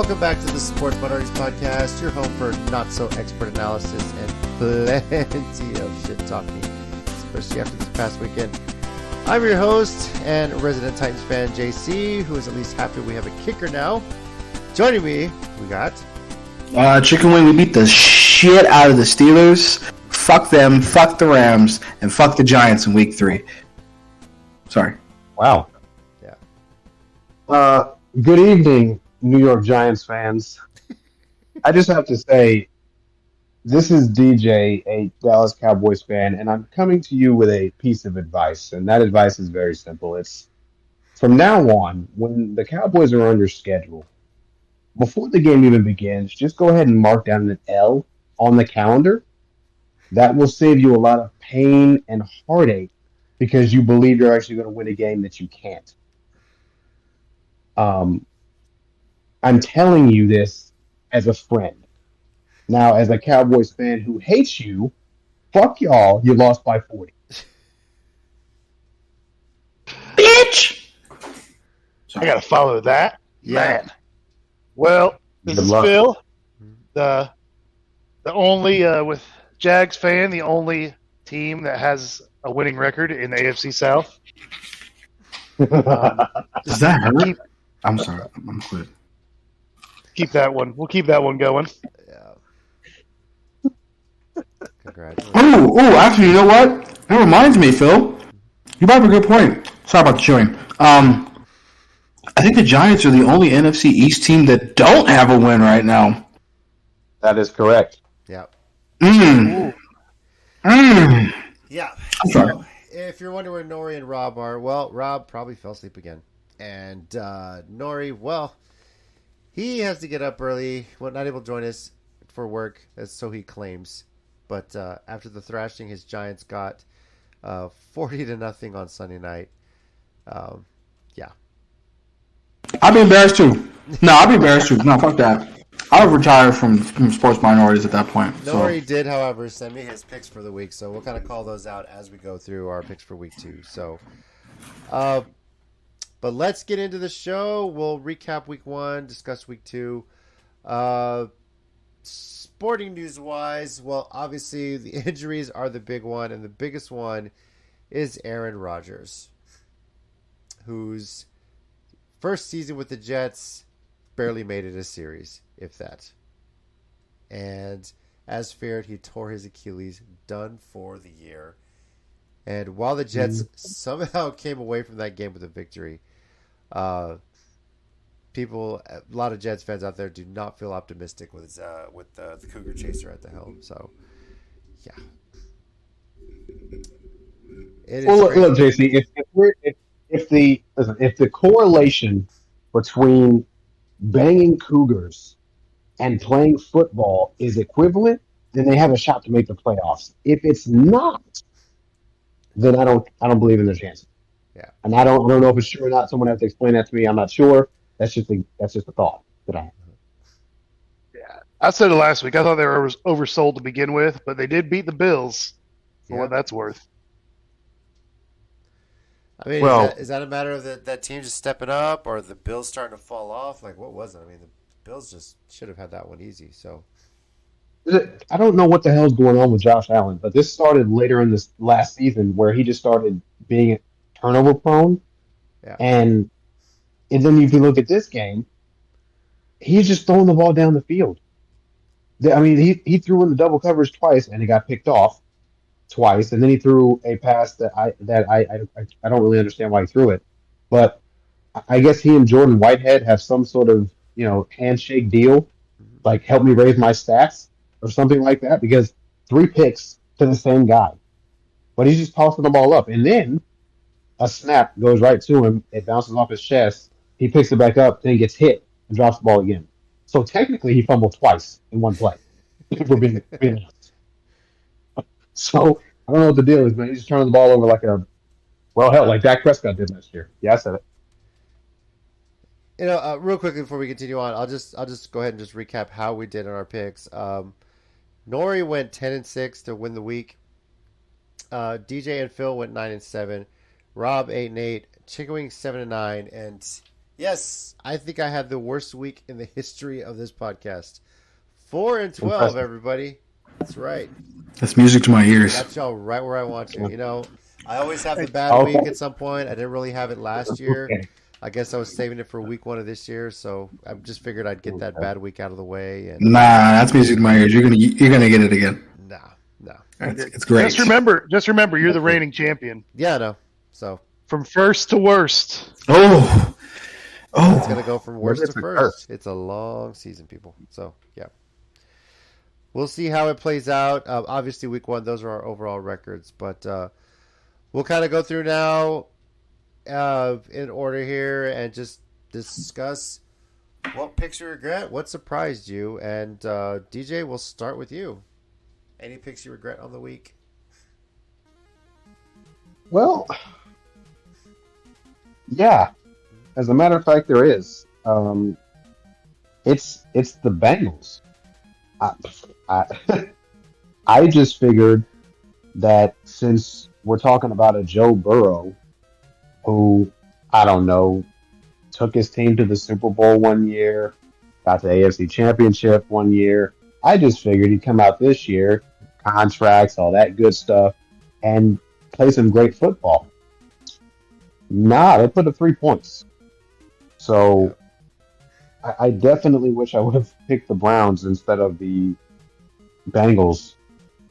Welcome back to the Sports Minorities Podcast, your home for not-so-expert analysis and plenty of shit-talking, especially after this past weekend. I'm your host and resident Titans fan, JC, who is at least happy we have a kicker now. Joining me, we got... Chicken Wing, we beat the shit out of the Steelers. Fuck them, fuck the Rams, and fuck the Giants in Week 3. Sorry. Wow. Yeah. Good evening, New York Giants fans. I just have to say, this is DJ, a Dallas Cowboys fan, and I'm coming to you with a piece of advice, and that advice is very simple. It's, from now on, when the Cowboys are on your schedule, before the game even begins, just go ahead and mark down an L on the calendar. That will save you a lot of pain and heartache because you believe you're actually going to win a game that you can't. I'm telling you this as a friend. Now, as a Cowboys fan who hates you, fuck y'all, you lost by 40. Bitch! I gotta follow that. Yeah. Man. Well, this Good is luck. Phil, the only with Jags fan, the only team that has a winning record in the AFC South. Does that hurt? I'm sorry. I'm quit. Keep that one. We'll keep that one going. Yeah. Congratulations. Oh, actually, you know what? That reminds me, Phil. You brought up a good point. Sorry about the chewing. I think the Giants are the only NFC East team that don't have a win right now. That is correct. Yeah. Yeah. I'm sorry. So, if you're wondering where Nori and Rob are, well, Rob probably fell asleep again. And Nori, well, he has to get up early. Well, not able to join us for work, so he claims. But after the thrashing his Giants got 40-0 on Sunday night, yeah. I'd be embarrassed too. No, I'd be embarrassed too. No, fuck that. I would retire from sports minorities at that point. Nori did, however, send me his picks for the week, so we'll kind of call those out as we go through our picks for week 2. So, but let's get into the show. We'll recap week 1, discuss week 2. Sporting news-wise, well, obviously the injuries are the big one, and the biggest one is Aaron Rodgers, whose first season with the Jets barely made it a series, if that. And as feared, he tore his Achilles, done for the year. And while the Jets somehow came away from that game with a victory, a lot of Jets fans out there do not feel optimistic with the Cougar chaser at the helm. So, yeah. Look, JC, if the correlation between banging Cougars and playing football is equivalent, then they have a shot to make the playoffs. If it's not, then I don't believe in their chances. Yeah. And I don't know if it's true or not. Someone has to explain that to me. I'm not sure. That's just a thought that I have. Yeah, I said it last week. I thought they were oversold to begin with, but they did beat the Bills. For what that's worth. I mean, is that a matter of that team just stepping up, or the Bills starting to fall off? Like, what was it? I mean, the Bills just should have had that one easy. So, I don't know what the hell's going on with Josh Allen, but this started later in this last season where he just started being turnover prone. Yeah. And then if you look at this game, he's just throwing the ball down the field. I mean, he threw in the double coverage twice and he got picked off twice, and then he threw a pass that I don't really understand why he threw it, but I guess he and Jordan Whitehead have some sort of handshake deal, like help me raise my stats or something like that, because 3 picks to the same guy, but he's just tossing the ball up, and then a snap goes right to him, it bounces off his chest, he picks it back up, then gets hit and drops the ball again. So technically, he fumbled twice in one play. For being honest. So I don't know what the deal is, man. He's just turning the ball over like Dak Prescott did last year. Yeah, I said it. Real quickly before we continue on, I'll just go ahead and just recap how we did on our picks. Nori went 10-6 to win the week. DJ and Phil went 9-7. Rob 8-8. Chicken Wing 7-9, and Yes, I think I had the worst week in the history of this podcast. 4-12, Impressive. everybody. That's right. That's music to my ears. Got y'all right where I want you. You know, I always have the bad Okay. week at some point. I didn't really have it last year. Okay. I guess I was saving it for week 1 of this year, so I just figured I'd get that bad week out of the way. And Nah, that's music to my ears. You're gonna get it again. nah, no. It's great. Just remember, you're the reigning champion. Yeah, no. So From first to worst. Oh, it's going to go from worst to It's a first. curse. It's a long season, people. So, yeah. We'll see how it plays out. Obviously, week 1, those are our overall records. But we'll kind of go through now in order here and just discuss what picks you regret, what surprised you. And DJ, we'll start with you. Any picks you regret on the week? Well, yeah. As a matter of fact, there is. It's the Bengals. I, I, I just figured that since we're talking about a Joe Burrow who, I don't know, took his team to the Super Bowl one year, got the AFC Championship one year, I just figured he'd come out this year, contracts, all that good stuff, and play some great football. Nah, they put up 3 points. So I definitely wish I would have picked the Browns instead of the Bengals,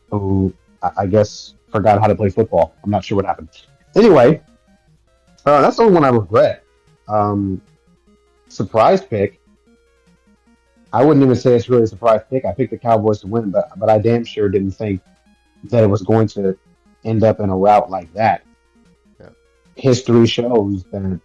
who I guess forgot how to play football. I'm not sure what happened. Anyway, that's the only one I regret. Surprise pick. I wouldn't even say it's really a surprise pick. I picked the Cowboys to win, but I damn sure didn't think that it was going to end up in a route like that. Yeah. History shows that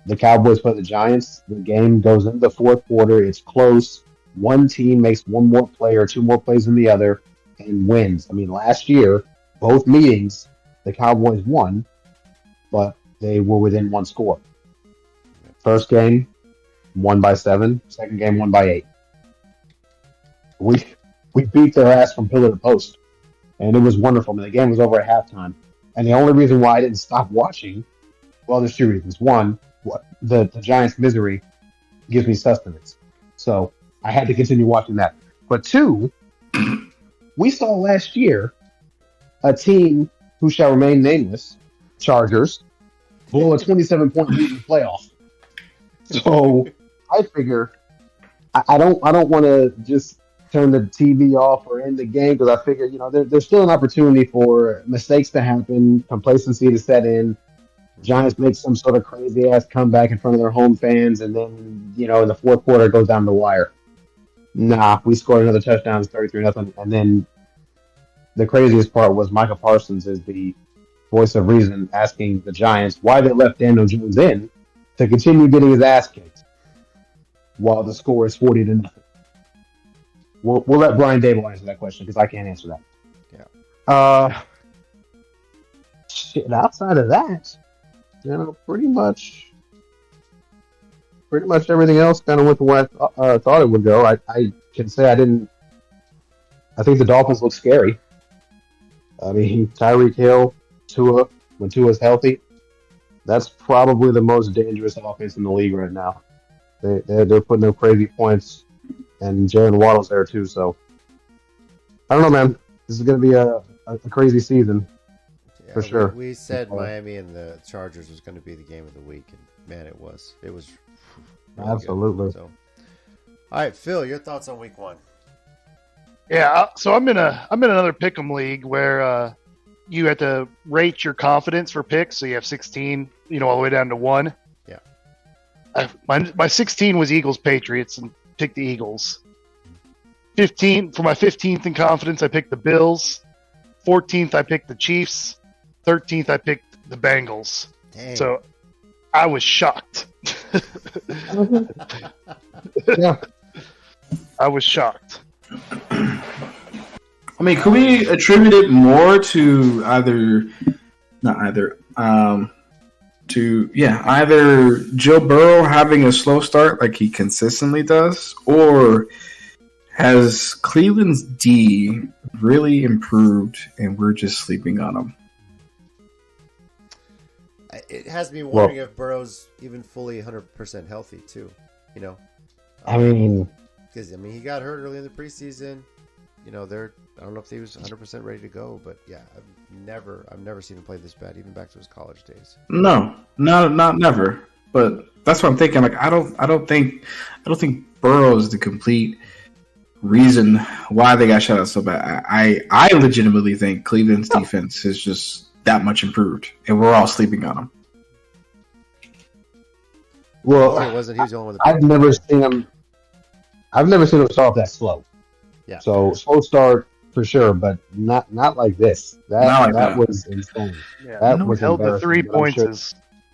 the Cowboys play the Giants. The game goes into the fourth quarter. It's close. One team makes one more play or two more plays than the other and wins. I mean, last year, both meetings, the Cowboys won, but they were within one score. First game, won by 7. Second game, won by 8. We beat their ass from pillar to post, and it was wonderful. I mean, the game was over at halftime, and the only reason why I didn't stop watching, well, there's 2 reasons. One, the Giants' misery gives me sustenance, so I had to continue watching that. But 2, we saw last year a team who shall remain nameless, Chargers, blow a 27-point lead in the playoff. So I figure I don't want to just turn the TV off or end the game because I figure there's still an opportunity for mistakes to happen, complacency to set in. Giants make some sort of crazy ass comeback in front of their home fans, and then in the fourth quarter it goes down the wire. Nah, we scored another touchdown, it's 33-0, and then the craziest part was Micah Parsons is the voice of reason asking the Giants why they left Daniel Jones in to continue getting his ass kicked while the score is 40-0. We'll let Brian Dable answer that question because I can't answer that. Yeah. Shit. Outside of that, pretty much everything else kind of went the way I thought it would go. I can say I didn't. I think the Dolphins look scary. I mean, Tyreek Hill, Tua, when Tua's healthy, that's probably the most dangerous offense in the league right now. They're putting up crazy points, and Jalen Waddle's there too. So I don't know, man. This is going to be a crazy season for sure. We said Miami and the Chargers was going to be the game of the week, and man, it was. It was really absolutely. Good. So, all right, Phil, your thoughts on week 1? Yeah, so I'm in another pick'em league where you have to rate your confidence for picks. So you have 16, all the way down to 1. Yeah. My 16 was Eagles Patriots and picked the Eagles. 15 for my 15th in confidence, I picked the Bills. 14th, I picked the Chiefs. 13th, I picked the Bengals. Dang. So I was shocked. Yeah. I was shocked. I mean, could we attribute it more to either Joe Burrow having a slow start like he consistently does, or has Cleveland's D really improved and we're just sleeping on him? it has me wondering if Burrow's even fully 100% healthy too. I mean, because he got hurt early in the preseason. I don't know if he was 100% ready to go, but yeah, I've never seen him play this bad, even back to his college days. No, not never. But that's what I'm thinking. Like, I don't think Burrow is the complete reason why they got shut out so bad. I legitimately think Cleveland's defense is just that much improved, and we're all sleeping on them. well, He was the only one. I've never seen him start off that slow. Yeah. So slow start for sure, but not like this. That was insane. Yeah, That was held the 3 embarrassing, but I'm points sure-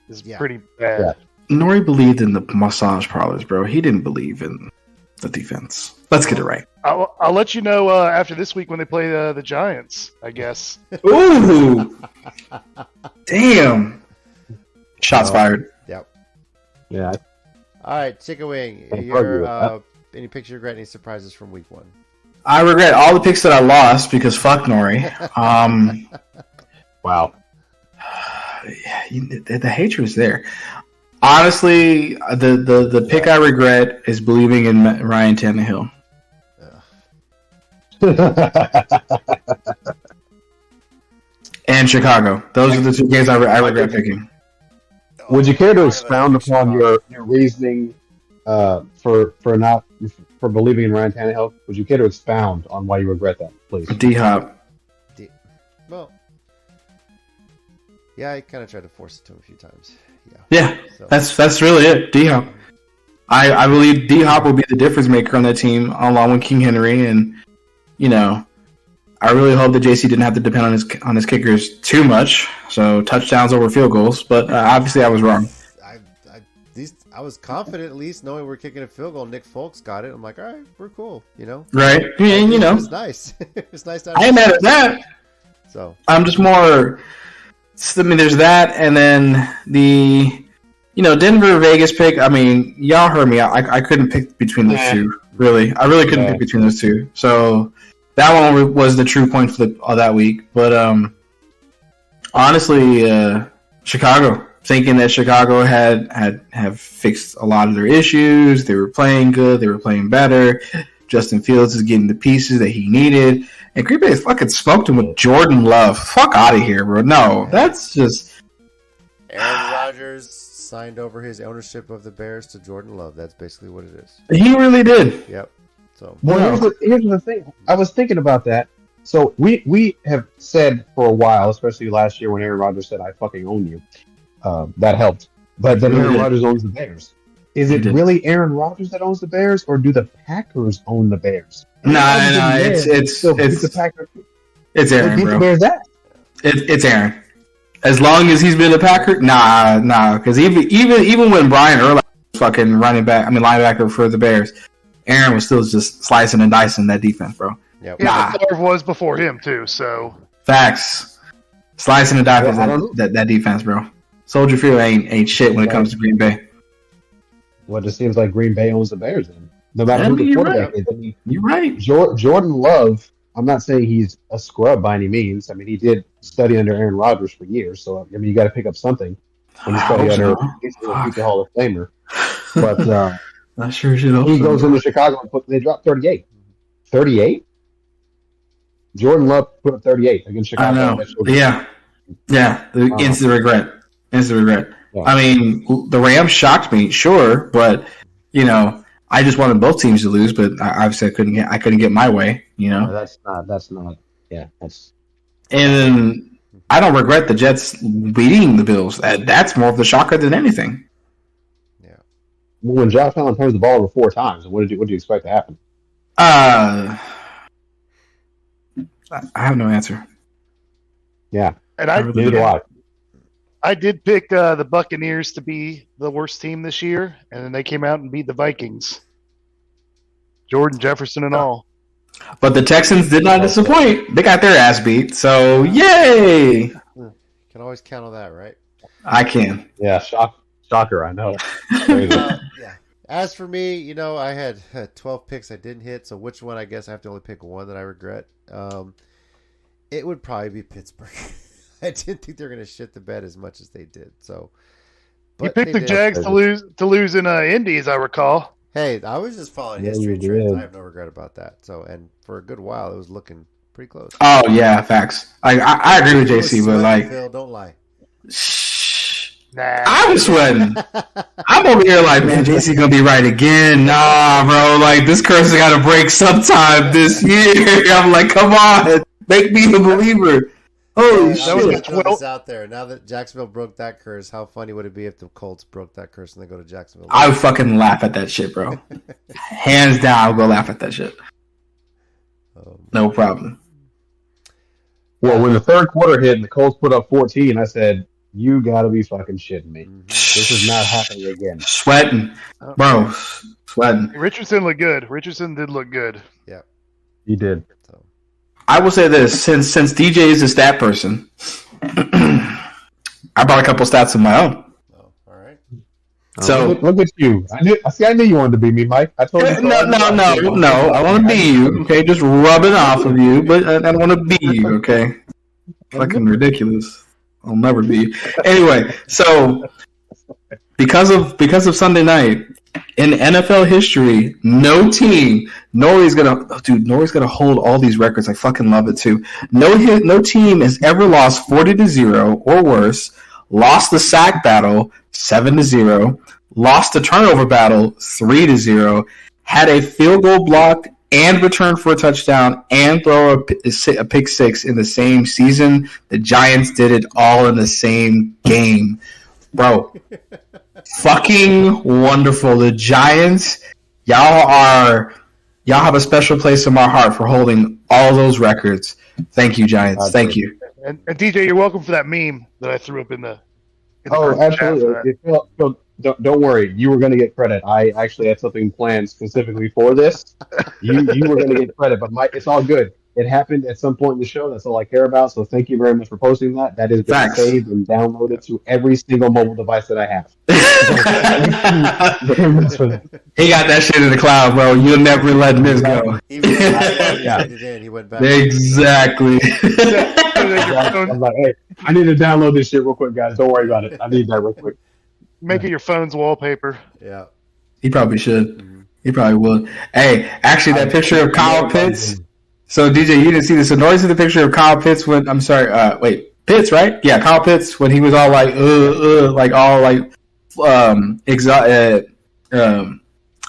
is pretty bad. Yeah. Nori believed in the massage parlors, bro. He didn't believe in the defense. Let's get it right. I'll let you know after this week when they play the Giants, I guess. Ooh, damn! Shots fired. Yep. Yeah. All right, Chicken Wing. Can't argue with that. Any picks you regret? Any surprises from week 1? I regret all the picks that I lost because fuck Nori. Wow. The hatred is there. Honestly, the pick I regret is believing in Ryan Tannehill. And Chicago. Those are the two games I regret picking. Would you care to expound upon your reasoning for believing in Ryan Tannehill? Would you care to expound on why you regret that, please? D-Hop. Well, yeah, I kind of tried to force it to him a few times. Yeah, So, that's really it. D-Hop. I believe D-Hop will be the difference maker on that team, along with King Henry, and I really hope that JC didn't have to depend on his kickers too much. So touchdowns over field goals, but obviously I was wrong. I was confident at least knowing we're kicking a field goal. Nick Folks got it. I'm like, all right, we're cool. Right? Yeah, It was nice. It was nice. I ain't mad at that. So I'm just more. There's that, and then the Denver Vegas pick. Y'all heard me. I couldn't pick between those two. Really, I really couldn't pick between those two. So that one was the true point flip of that week. But honestly, Chicago. Thinking that Chicago have fixed a lot of their issues. They were playing good. They were playing better. Justin Fields is getting the pieces that he needed. And Green Bay fucking smoked him with Jordan Love. Fuck out of here, bro. No, that's just... Aaron Rodgers signed over his ownership of the Bears to Jordan Love. That's basically what it is. He really did. Yep. So Well, here's the thing. I was thinking about that. So we have said for a while, especially last year when Aaron Rodgers said, "I fucking own you." That helped. But then Aaron Rodgers owns the Bears. Is it really Aaron Rodgers that owns the Bears, or do the Packers own the Bears? No, it's the Packers. It's Aaron, Beat bro. the Bears that. It's Aaron. As long as he's been a Packer, nah. Because even when Brian Urlacher was fucking linebacker for the Bears, Aaron was still just slicing and dicing that defense, bro. Yep. Yeah, but Favre was before him too. So Facts. Slicing and dicing that defense, bro. Soldier Field ain't shit when it comes to Green Bay. Well, it just seems like Green Bay owns the Bears then. No matter who the quarterback is. You're right. Jordan Love, I'm not saying he's a scrub by any means. He did study under Aaron Rodgers for years, so you got to pick up something when you study under a future Hall of Famer. But I sure should. He goes into Chicago and they dropped 38. 38? Jordan Love put up 38 against Chicago. I know. Yeah. Instant regret. Yeah. The Rams shocked me, sure, but I just wanted both teams to lose, but obviously I couldn't get my way. No, that's not. Yeah, that's. And I don't regret the Jets beating the Bills. That's more of the shocker than anything. Yeah. Well, when Josh Allen turns the ball over 4 times, what did you expect to happen? I have no answer. Yeah, and neither do I. I did pick the Buccaneers to be the worst team this year, and then they came out and beat the Vikings. Jordan Jefferson and all. But the Texans did not disappoint. They got their ass beat, so yay! Can always count on that, right? I can. Yeah, shocker, I know. Yeah. As for me, I had 12 picks I didn't hit, so which one I guess I have to only pick one that I regret. It would probably be Pittsburgh. I didn't think they were going to shit the bed as much as they did. So, You picked the Jags to lose in Indy, as I recall. Hey, I was just following history trends. I have no regret about that. So, and for a good while, it was looking pretty close. Oh yeah, facts. I agree with JC, but like, Phil, don't lie. Nah. I was sweating. I'm over here like, man, JC gonna be right again. Nah, bro, like this curse has got to break sometime this year. I'm like, come on, make me a believer. Holy shit! That out there. Now that Jacksonville broke that curse, how funny would it be if the Colts broke that curse and they go to Jacksonville? I would fucking laugh at that shit, bro. Hands down, I'll go laugh at that shit. No problem. Well, when the third quarter hit and the Colts put up 14, I said, "You got to be fucking shitting me. This is not happening again." Sweating, bro. Sweating. Richardson looked good. Richardson did look good. Yeah, he did. So. I will say this: since DJ is a stat person, I brought a couple stats of my own. Oh, all right. So look at you. I knew you wanted to be me, Mike. I told you. No. I want to be you. Okay, just rubbing off of you, but I don't want to be you. Okay, fucking ridiculous. I'll never be you. Anyway, so because of Sunday night in NFL history, Nori's gonna hold all these records. I fucking love it too. No team has ever lost 40-0 or worse, lost the sack battle 7-0, lost the turnover battle 3-0, had a field goal blocked and return for a touchdown and throw a pick six in the same season. The Giants did it all in the same game. Bro, fucking wonderful. The Giants, y'all have a special place in my heart for holding all those records. Thank you, Giants. Thank you. And DJ, you're welcome for that meme that I threw up in the absolutely. Don't worry. You were going to get credit. I actually had something planned specifically for this. You were going to get credit, but Mike, it's all good. It happened at some point in the show. That's all I care about. So thank you very much for posting that. That is getting saved and downloaded to every single mobile device that I have. He got that shit in the cloud, bro. You'll never let this go. He went back. Exactly. I'm like, hey, I need to download this shit real quick, guys. Don't worry about it. I need that real quick. Make it your phone's wallpaper. Yeah. He probably should. He probably would. Hey, actually, that picture of Kyle Pitts. So, DJ, you didn't see this. So, Norris is the picture of Kyle Pitts when, Pitts, right? Yeah, Kyle Pitts when he was all like,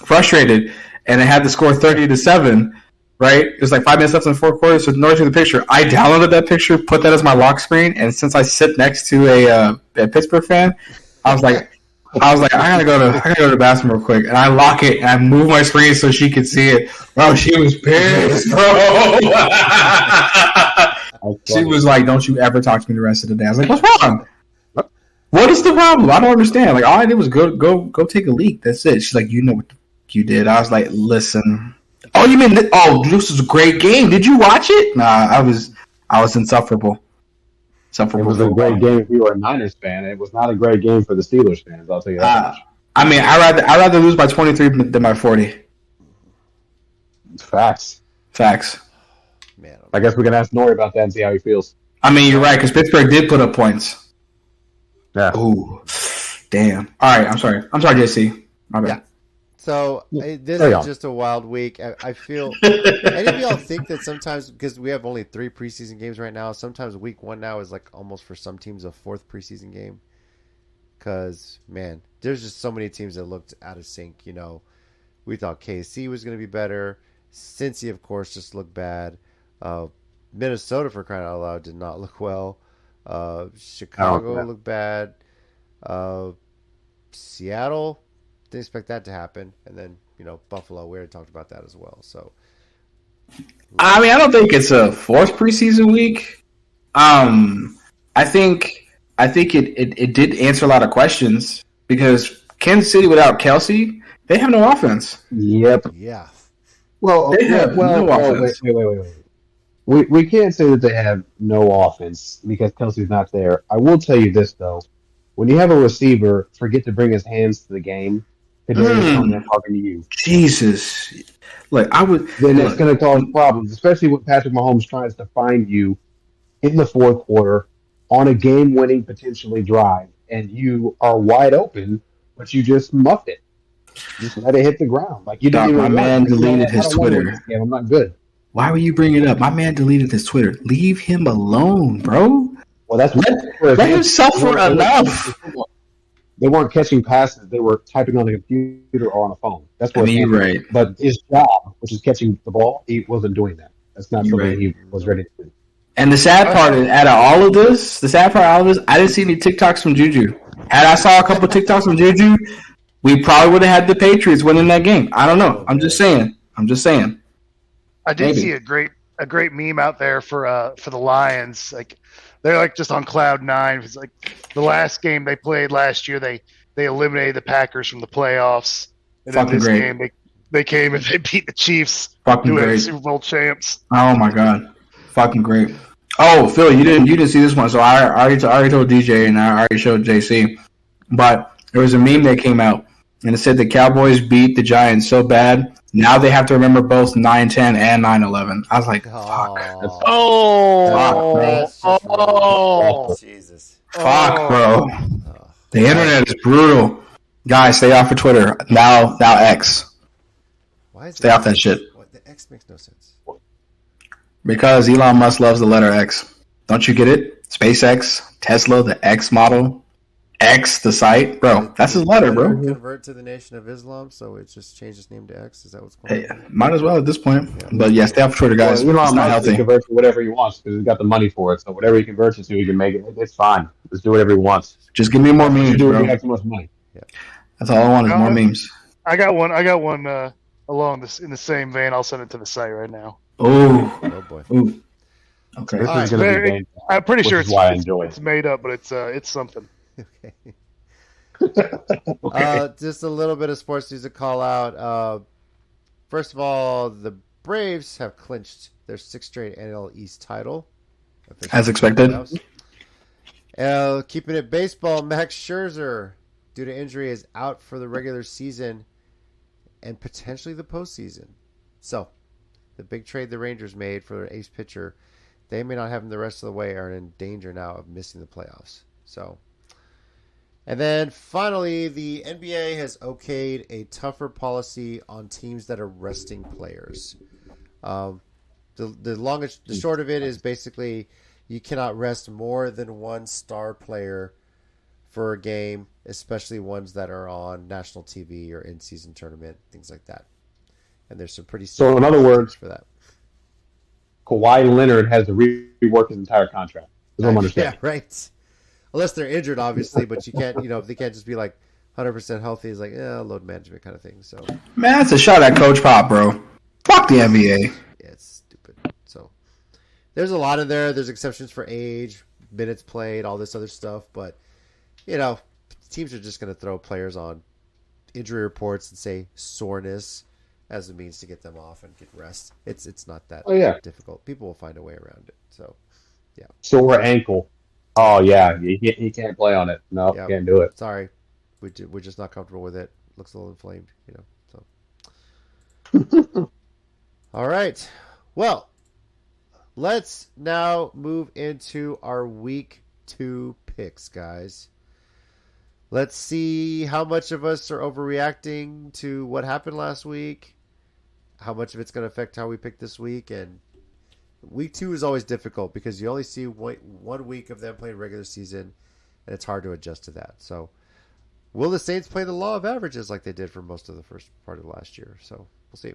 frustrated, and it had to score 30-7, right? It was like 5 minutes left in the fourth quarter. So, Norris took the picture. I downloaded that picture, put that as my lock screen, and since I sit next to a Pittsburgh fan, I was like, I gotta go to the bathroom real quick, and I lock it and I move my screen so she could see it. Bro, she was pissed, bro. She was like, "Don't you ever talk to me the rest of the day." I was like, "What's wrong? What is the problem? I don't understand. Like, all I did was go take a leak. That's it." She's like, "You know what you did?" I was like, "Listen. Oh, you mean this was a great game? Did you watch it?" Nah, I was insufferable. It was a great game if you were a Niners fan. It was not a great game for the Steelers fans. I'll tell you that much. I mean, I rather lose by 23 than by 40. Facts. Man, I guess we can ask Nori about that and see how he feels. I mean, you're right, because Pittsburgh did put up points. Yeah. Ooh, damn. All right, I'm sorry, JC. My bad. Yeah. So this is just a wild week. I feel. Any of y'all think that sometimes, because we have only 3 preseason games right now, sometimes week 1 now is like almost for some teams a 4th preseason game? Because man, there's just so many teams that looked out of sync. You know, we thought KC was going to be better. Cincy, of course, just looked bad. Minnesota, for crying out loud, did not look well. Chicago looked bad. Seattle. Didn't expect that to happen, and then Buffalo. We already talked about that as well. So, I mean, I don't think it's a 4th preseason week. I think it did answer a lot of questions because Kansas City without Kelsey, they have no offense. Yep. Yeah. Well, no offense. Wait. We can't say that they have no offense because Kelsey's not there. I will tell you this though: when you have a receiver forget to bring his hands to the game. Talking to you. Jesus. Look, then it's going to cause problems, especially when Patrick Mahomes tries to find you in the fourth quarter on a game-winning potentially drive, and you are wide open, but you just muffed it. Just let it hit the ground. Like you didn't Dog, my even want man it. You know deleted what? I his don't want to win Twitter. this game. I'm not good. Why would you bring it up? My man deleted his Twitter. Leave him alone, bro. Well, that's Let him suffer enough. They weren't catching passes. They were typing on a computer or on a phone. That's what. You're right. But his job, which is catching the ball, he wasn't doing that. That's not You're something right. he was ready to do. And the sad part is, out of all of this, I didn't see any TikToks from Juju. Had I saw a couple TikToks from Juju, we probably would have had the Patriots winning that game. I don't know. I'm just saying. I did see a great meme out there for the Lions. Like they're like just on cloud nine. It's like the last game they played last year, they eliminated the Packers from the playoffs. And Fucking in this great. game they came and they beat the Chiefs, Fucking who are great. Super Bowl champs. Oh my god. Fucking great. Oh, Phil, you didn't see this one, so I already told DJ and I already showed JC. But there was a meme that came out and it said the Cowboys beat the Giants so bad. Now they have to remember both 9-10 and 9-11. I was like, fuck. Jesus. Fuck, bro. The internet is brutal. Guys, stay off of Twitter. Now X. Why is Stay off that shit. What, the X makes no sense. Because Elon Musk loves the letter X. Don't you get it? SpaceX, Tesla, the X model. X, the site. Bro, that's his letter, bro. Convert to the Nation of Islam, so it just changed its name to X. Is that what's going on? Hey, might as well at this point. Yeah. But yeah, stay off Twitter, guys. Well, it's not healthy. He converts to whatever he wants because he's got the money for it. So whatever he converts it to, he can make it. It's fine. Just do whatever he wants. Just give me more memes, do it bro. if you have too much money. Yeah. That's all I want is more memes. I got one along this in the same vein. I'll send it to the site right now. Oh boy. Ooh. Okay. This is gonna be I'm pretty sure it's made up, but it's something. Okay. Okay. Just a little bit of sports news to call out. First of all, the Braves have clinched their 6th straight NL East title. As expected. Keeping it baseball, Max Scherzer, due to injury, is out for the regular season and potentially the postseason. So, the big trade the Rangers made for their ace pitcher, they may not have him the rest of the way, are in danger now of missing the playoffs. So, and then finally, the NBA has okayed a tougher policy on teams that are resting players. The short of it is basically you cannot rest more than one star player for a game, especially ones that are on national TV or in-season tournament, things like that. And there's some pretty so in other words for that. Kawhi Leonard has to rework his entire contract. Yeah, right. Unless they're injured, obviously, but you can't, they can't just be like 100% healthy. It's like, load management kind of thing. So, man, that's a shot at Coach Pop, bro. Fuck the NBA. Yeah, it's stupid. So, there's a lot in there. There's exceptions for age, minutes played, all this other stuff. But, teams are just going to throw players on injury reports and say soreness as a means to get them off and get rest. It's not that difficult. People will find a way around it. So, yeah. Sore ankle. Oh, yeah. He can't play on it. No, can't do it. Sorry. We're just not comfortable with it. Looks a little inflamed, so. All right. Well, let's now move into our week 2 picks, guys. Let's see how much of us are overreacting to what happened last week, how much of it's going to affect how we pick this week, and week 2 is always difficult because you only see 1 week of them playing regular season, and it's hard to adjust to that. So, will the Saints play the law of averages like they did for most of the first part of last year? So, we'll see.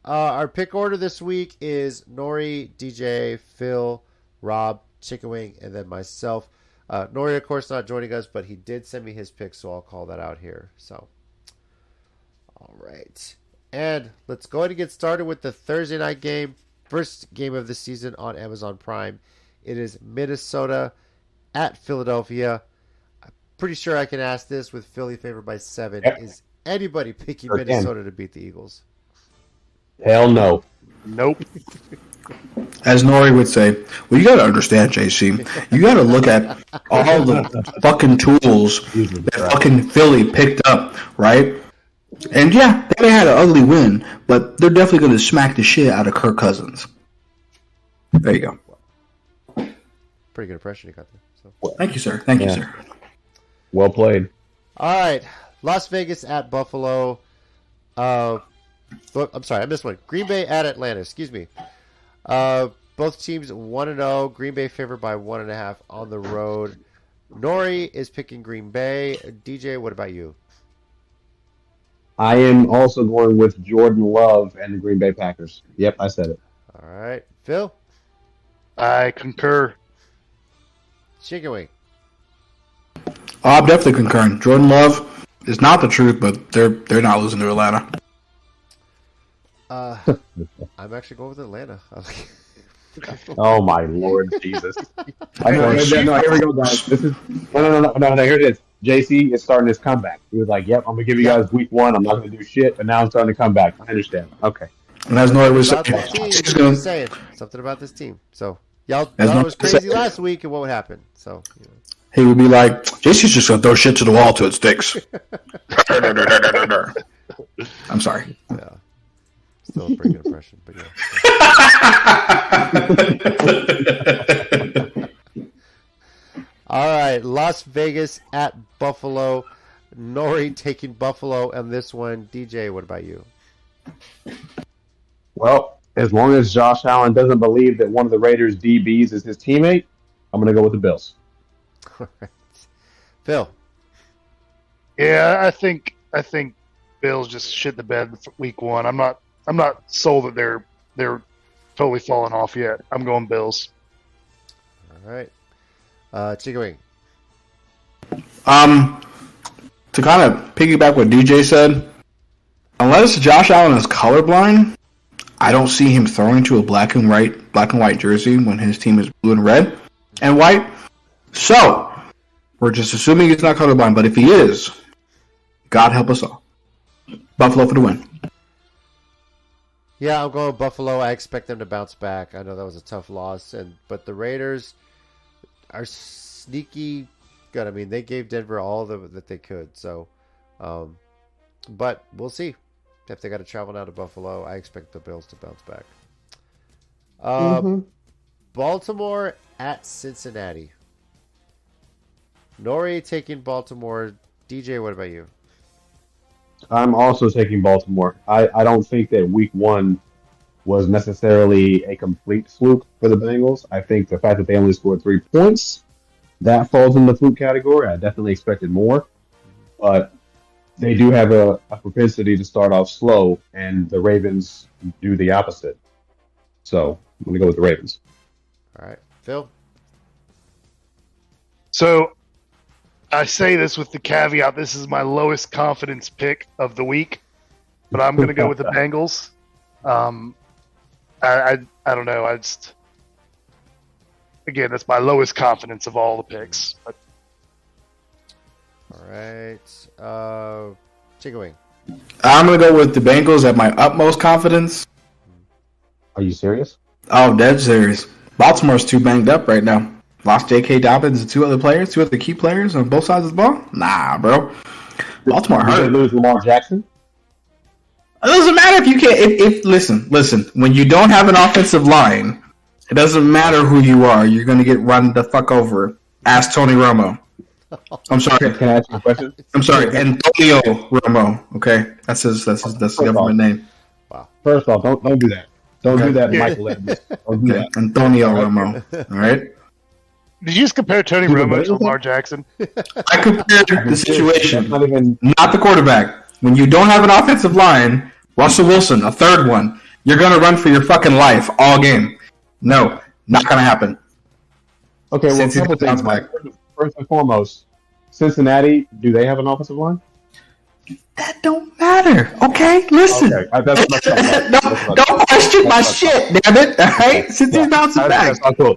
Our pick order this week is Nori, DJ, Phil, Rob, Chicken Wing, and then myself. Nori, of course, not joining us, but he did send me his pick, so I'll call that out here. So, all right. And let's go ahead and get started with the Thursday night game. First game of the season on Amazon Prime. It is Minnesota at Philadelphia. I'm pretty sure I can ask this with Philly favored by 7. Yep. Is anybody picking Minnesota to beat the Eagles? Hell no. Nope. As Nori would say, well, you got to understand, JC. You got to look at all the fucking tools that fucking Philly picked up, right? And yeah, they had an ugly win, but they're definitely going to smack the shit out of Kirk Cousins. There you go. pretty good impression you got there. So. Thank you, sir. Thank you, sir. Well played. All right, Las Vegas at Buffalo. I'm sorry, I missed one. Green Bay at Atlanta. Excuse me. Both teams 1-0. Green Bay favored by 1.5 on the road. Nori is picking Green Bay. DJ, what about you? I am also going with Jordan Love and the Green Bay Packers. Yep, I said it. All right, Phil. I concur. Chicken wing. I'm definitely concurring. Jordan Love is not the truth, but they're not losing to Atlanta. I'm actually going with Atlanta. Oh my Lord Jesus! No, here we go, guys. This is no. Here it is. JC is starting his comeback. He was like, "Yep, I'm gonna give you guys week 1. I'm not gonna do shit," but now I'm starting to come back. I understand. Okay. And as Nori was saying, something about this team. So y'all thought it was crazy last week, and what would happen? So he would be like, "JC's just gonna throw shit to the wall till it sticks." I'm sorry. Yeah. Still a pretty good impression, but yeah. All right, Las Vegas at Buffalo. Nori taking Buffalo and this one. DJ, what about you? Well, as long as Josh Allen doesn't believe that one of the Raiders' DBs is his teammate, I'm going to go with the Bills. All right. Phil. Yeah, I think Bills just shit the bed for week 1. I'm not sold that they're totally falling off yet. I'm going Bills. All right. Chicken wing. To kind of piggyback what DJ said, unless Josh Allen is colorblind, I don't see him throwing to a black and white jersey when his team is blue and red and white. So we're just assuming he's not colorblind, but if he is, God help us all. Buffalo for the win. Yeah, I'm going Buffalo. I expect them to bounce back. I know that was a tough loss, but the Raiders are sneaky good. I mean, they gave Denver all that they could. So, but we'll see if they got to travel now to Buffalo. I expect the Bills to bounce back. Baltimore at Cincinnati. Nori taking Baltimore. DJ, what about you? I'm also taking Baltimore. I don't think that week 1 was necessarily a complete fluke for the Bengals. I think the fact that they only scored 3 points, that falls in the fluke category. I definitely expected more. But they do have a propensity to start off slow, and the Ravens do the opposite. So I'm going to go with the Ravens. All right. Phil? So I say this with the caveat, this is my lowest confidence pick of the week, but I'm going to go with the Bengals. I don't know. Again, that's my lowest confidence of all the picks. But... All right. Chicken wing. I'm going to go with the Bengals at my utmost confidence. Are you serious? Oh, dead serious. Baltimore's too banged up right now. Lost J.K. Dobbins and two other key players on both sides of the ball? Nah, bro. Baltimore hurt. Did they lose Lamar Jackson? It doesn't matter if you can't. Listen. When you don't have an offensive line, it doesn't matter who you are. You're going to get run the fuck over. Ask Tony Romo. I'm sorry. Can I ask you a question? I'm sorry, Antonio Romo. Okay, that's his government name. Wow. First off, don't do that. Don't do that, Michael Edmonds. Don't do that. Antonio Romo. All right. Did you just compare Tony Romo to Lamar Jackson? I compared the situation, not the quarterback. When you don't have an offensive line, Russell Wilson, a third one, you're going to run for your fucking life all game. No, not going to happen. Okay, well, a couple things, Mike. First and foremost, Cincinnati, do they have an offensive line? That don't matter. Okay, listen. Okay. Don't question my shit, damn it. All right, since he's bouncing back. That's cool.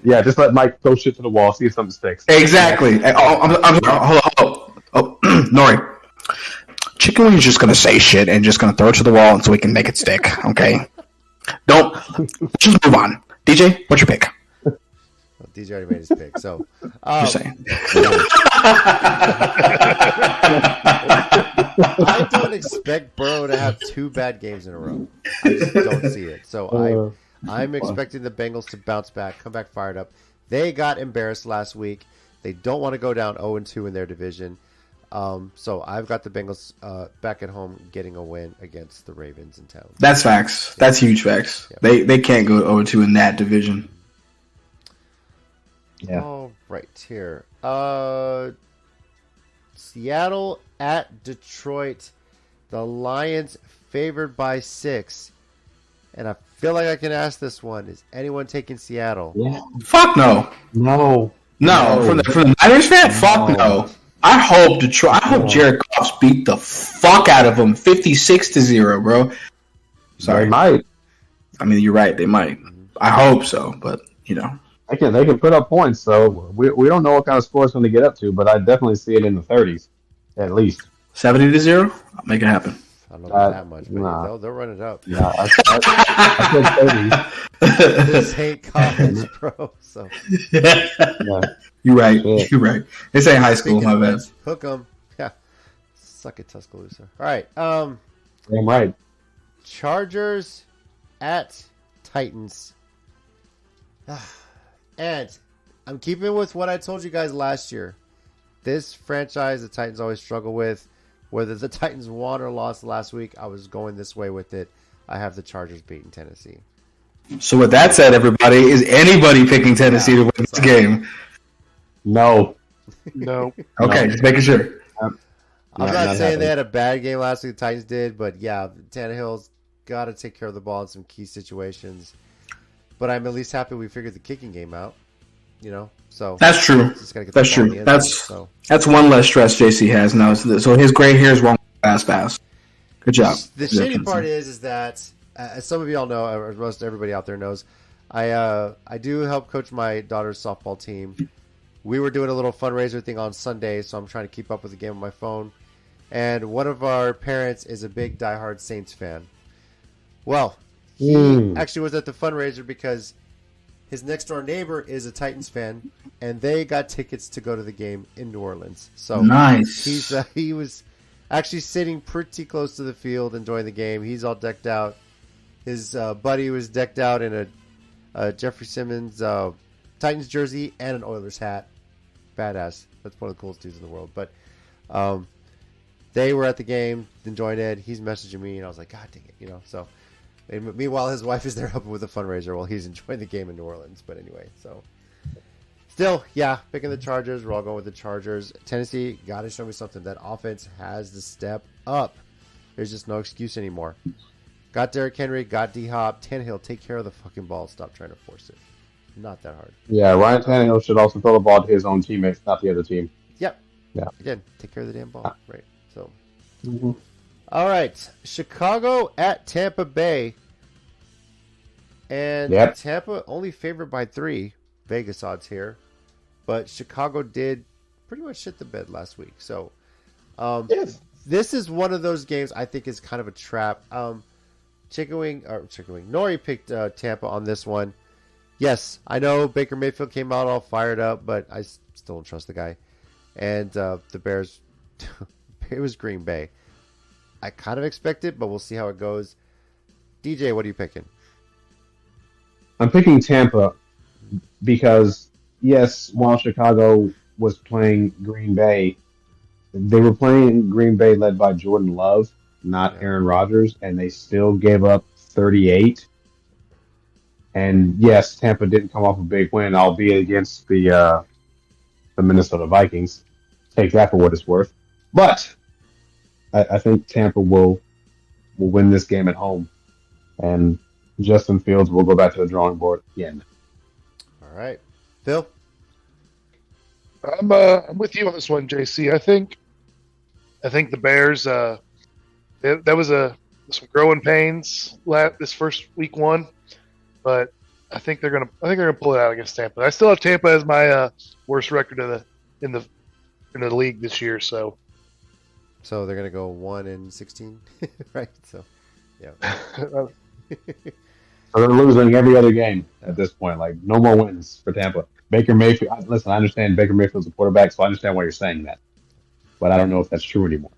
Yeah, just let Mike throw shit to the wall, see if something sticks. Exactly. I'm hold on. Oh, Nori. Chicken Wing's just gonna say shit and just gonna throw it to the wall so we can make it stick. Okay. Don't. Just move on. DJ, what's your pick? Well, DJ already made his pick, so. Just saying. I don't expect Burrow to have 2 bad games in a row. I just don't see it. So I'm expecting the Bengals to bounce back, come back fired up. They got embarrassed last week. They don't want to go down 0-2 in their division. So I've got the Bengals back at home getting a win against the Ravens in town. That's facts. That's huge facts. Yep. They can't go 0-2 in that division. Yeah. All right, here. Seattle at Detroit. The Lions favored by 6. And I feel like I can ask this one. Is anyone taking Seattle? Yeah. Fuck no. No. From the Niners fan? Fuck no. I hope Jared Goff beat the fuck out of them 56-0, bro. Sorry. They might. I mean, you're right. They might. I hope so, but, you know. They can put up points, so we don't know what kind of score it's going to get up to, but I definitely see it in the 30s, at least. 70-0? I'll make it happen. I don't know about that much, but they'll run it up. Nah, I said 30s. This ain't college, bro. So. Yeah. You're right. Yeah. You're right. This ain't high school, my bad. Hook 'em. Yeah. Suck it, Tuscaloosa. All right. Damn right. Chargers at Titans. And I'm keeping with what I told you guys last year. This franchise the Titans always struggle with. Whether the Titans won or lost last week, I was going this way with it. I have the Chargers beating Tennessee. So with that said, everybody, is anybody picking Tennessee to win this game? No. Okay, just making sure. I'm not saying they had a bad game last week. The Titans did, but yeah, Tannehill's got to take care of the ball in some key situations. But I'm at least happy we figured the kicking game out. You know, so that's true. That's true. That's one less stress JC has now. So his gray hairs won't fast. Good job. The shitty part is that, as some of y'all know, or most everybody out there knows, I do help coach my daughter's softball team. We were doing a little fundraiser thing on Sunday, so I'm trying to keep up with the game on my phone. And one of our parents is a big diehard Saints fan. Well, he actually was at the fundraiser because his next door neighbor is a Titans fan, and they got tickets to go to the game in New Orleans. So nice. He was actually sitting pretty close to the field, enjoying the game. He's all decked out. His buddy was decked out in a Jeffrey Simmons Titans jersey and an Oilers hat. Badass. That's one of the coolest dudes in the world. But they were at the game, enjoying it. He's messaging me, and I was like, God dang it, you know. So. Meanwhile, his wife is there helping with the fundraiser while he's enjoying the game in New Orleans. But anyway, so still, yeah, picking the Chargers. We're all going with the Chargers. Tennessee, got to show me something. That offense has to step up. There's just no excuse anymore. Got Derrick Henry, got D-Hop. Tannehill, take care of the fucking ball. Stop trying to force it. Not that hard. Yeah, Ryan Tannehill should also throw the ball to his own teammates, not the other team. Yep. Yeah. Again, take care of the damn ball. Right. So. Mm-hmm. All right, Chicago at Tampa Bay. And Tampa only favored by 3, Vegas odds here. But Chicago did pretty much shit the bed last week. So this is one of those games I think is kind of a trap. Chicken Wing, Nori picked Tampa on this one. Yes, I know Baker Mayfield came out all fired up, but I still don't trust the guy. And the Bears, it was Green Bay. I kind of expect it, but we'll see how it goes. DJ, what are you picking? I'm picking Tampa because, yes, while Chicago was playing Green Bay, they were playing Green Bay led by Jordan Love, not Aaron Rodgers, and they still gave up 38. And, yes, Tampa didn't come off a big win, albeit against the Minnesota Vikings. Take that for what it's worth. But I think Tampa will win this game at home, and Justin Fields will go back to the drawing board again. All right, Phil. I'm with you on this one, JC. I think the Bears. That was some growing pains this first week 1, but I think they're gonna pull it out against Tampa. I still have Tampa as my worst record in the league this year. So they're gonna go 1-16, right? So, yeah. So they're losing every other game at this point. Like, no more wins for Tampa. Baker Mayfield. Listen, I understand Baker Mayfield's a quarterback, so I understand why you're saying that. But I don't know if that's true anymore.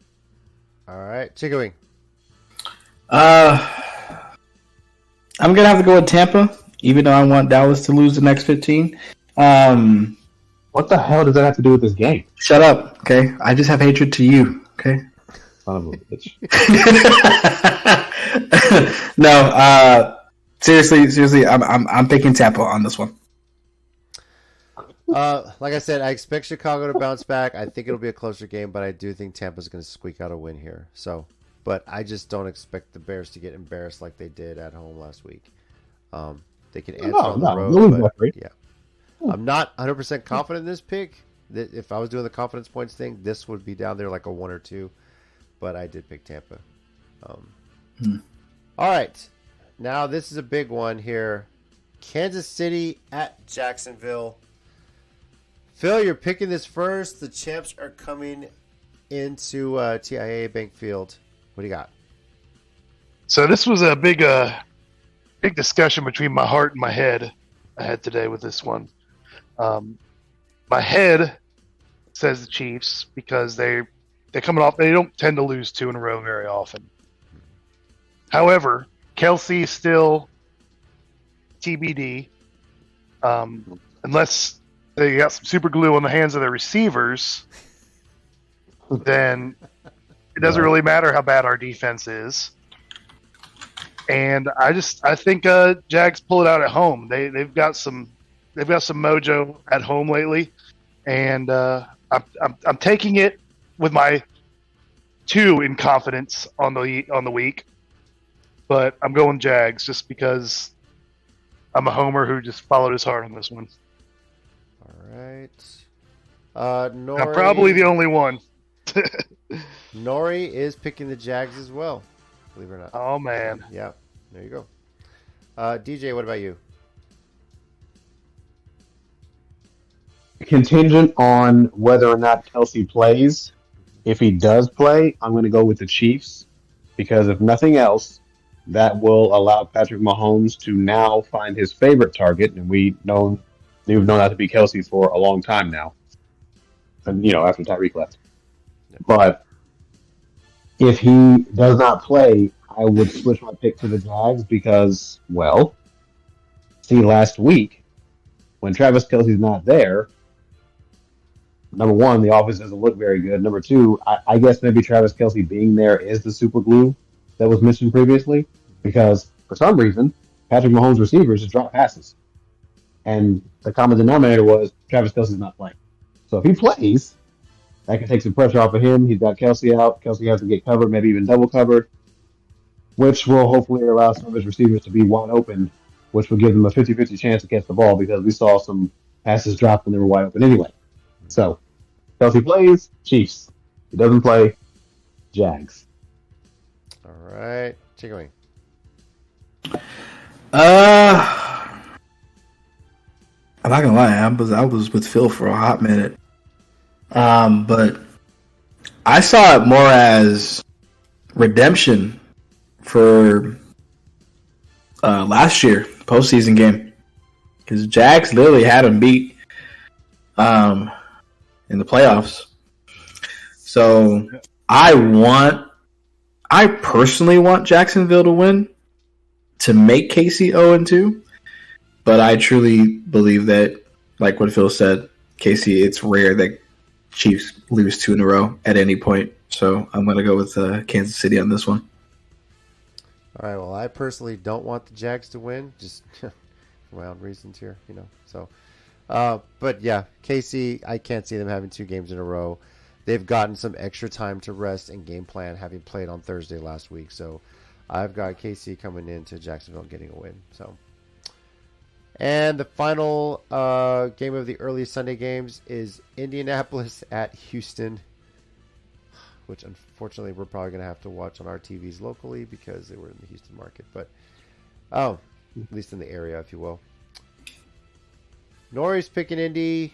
All right, Chicken Wing. I'm gonna have to go with Tampa, even though I want Dallas to lose the next 15. What the hell does that have to do with this game? Shut up, okay? I just have hatred to you, okay? Son of a bitch. No, seriously, I'm picking Tampa on this one. Like I said, I expect Chicago to bounce back. I think it'll be a closer game, but I do think Tampa's going to squeak out a win here. So, but I just don't expect the Bears to get embarrassed like they did at home last week. They can answer on the road, but yeah. I'm not 100% confident in this pick. If I was doing the confidence points thing, this would be down there like a 1 or 2. But I did pick Tampa. All right. Now this is a big one here. Kansas City at Jacksonville. Phil, you're picking this first. The champs are coming into TIAA Bank Field. What do you got? So this was a big discussion between my heart and my head I had today with this one. My head says the Chiefs because they're coming off. They don't tend to lose 2 in a row very often. However, Kelsey is still TBD. Unless they got some super glue on the hands of their receivers, then it doesn't really matter how bad our defense is. And I think Jags pull it out at home. They've got some mojo at home lately, and I'm taking it with my 2 in confidence on the week, but I'm going Jags just because I'm a homer who just followed his heart on this one. All right. Nori, I'm probably the only one. Nori is picking the Jags as well, believe it or not. Oh, man. Yeah, there you go. DJ, what about you? Contingent on whether or not Kelsey plays. If he does play, I'm going to go with the Chiefs because if nothing else, that will allow Patrick Mahomes to now find his favorite target, and we've known that to be Kelsey for a long time now, and after Tyreek left. But if he does not play, I would switch my pick to the Jags because, well, see, last week when Travis Kelsey's not there, number one, the offense doesn't look very good. Number two, I guess maybe Travis Kelsey being there is the super glue that was mentioned previously because for some reason, Patrick Mahomes' receivers just drop passes. And the common denominator was Travis Kelsey's not playing. So if he plays, that can take some pressure off of him. He's got Kelsey out. Kelsey has to get covered, maybe even double covered, which will hopefully allow some of his receivers to be wide open, which will give them a 50-50 chance to catch the ball because we saw some passes drop when they were wide open anyway. So, Kelsey plays, Chiefs. He doesn't play, Jags. All right. Chicken wing. I'm not gonna lie, I was with Phil for a hot minute. But I saw it more as redemption for last year postseason game because Jags literally had him beat in the playoffs. So I personally want Jacksonville to win to make KC 0-2, but I truly believe that, like what Phil said, KC, it's rare that Chiefs lose 2 in a row at any point. So I'm going to go with Kansas City on this one. All right. Well, I personally don't want the Jags to win, just for my own reasons here, So, but yeah, KC, I can't see them having 2 games in a row. They've gotten some extra time to rest and game plan, having played on Thursday last week. So, I've got KC coming into Jacksonville getting a win. So, and the final game of the early Sunday games is Indianapolis at Houston, which unfortunately we're probably going to have to watch on our TVs locally because they were in the Houston market. But, at least in the area, if you will. Nori's picking Indy.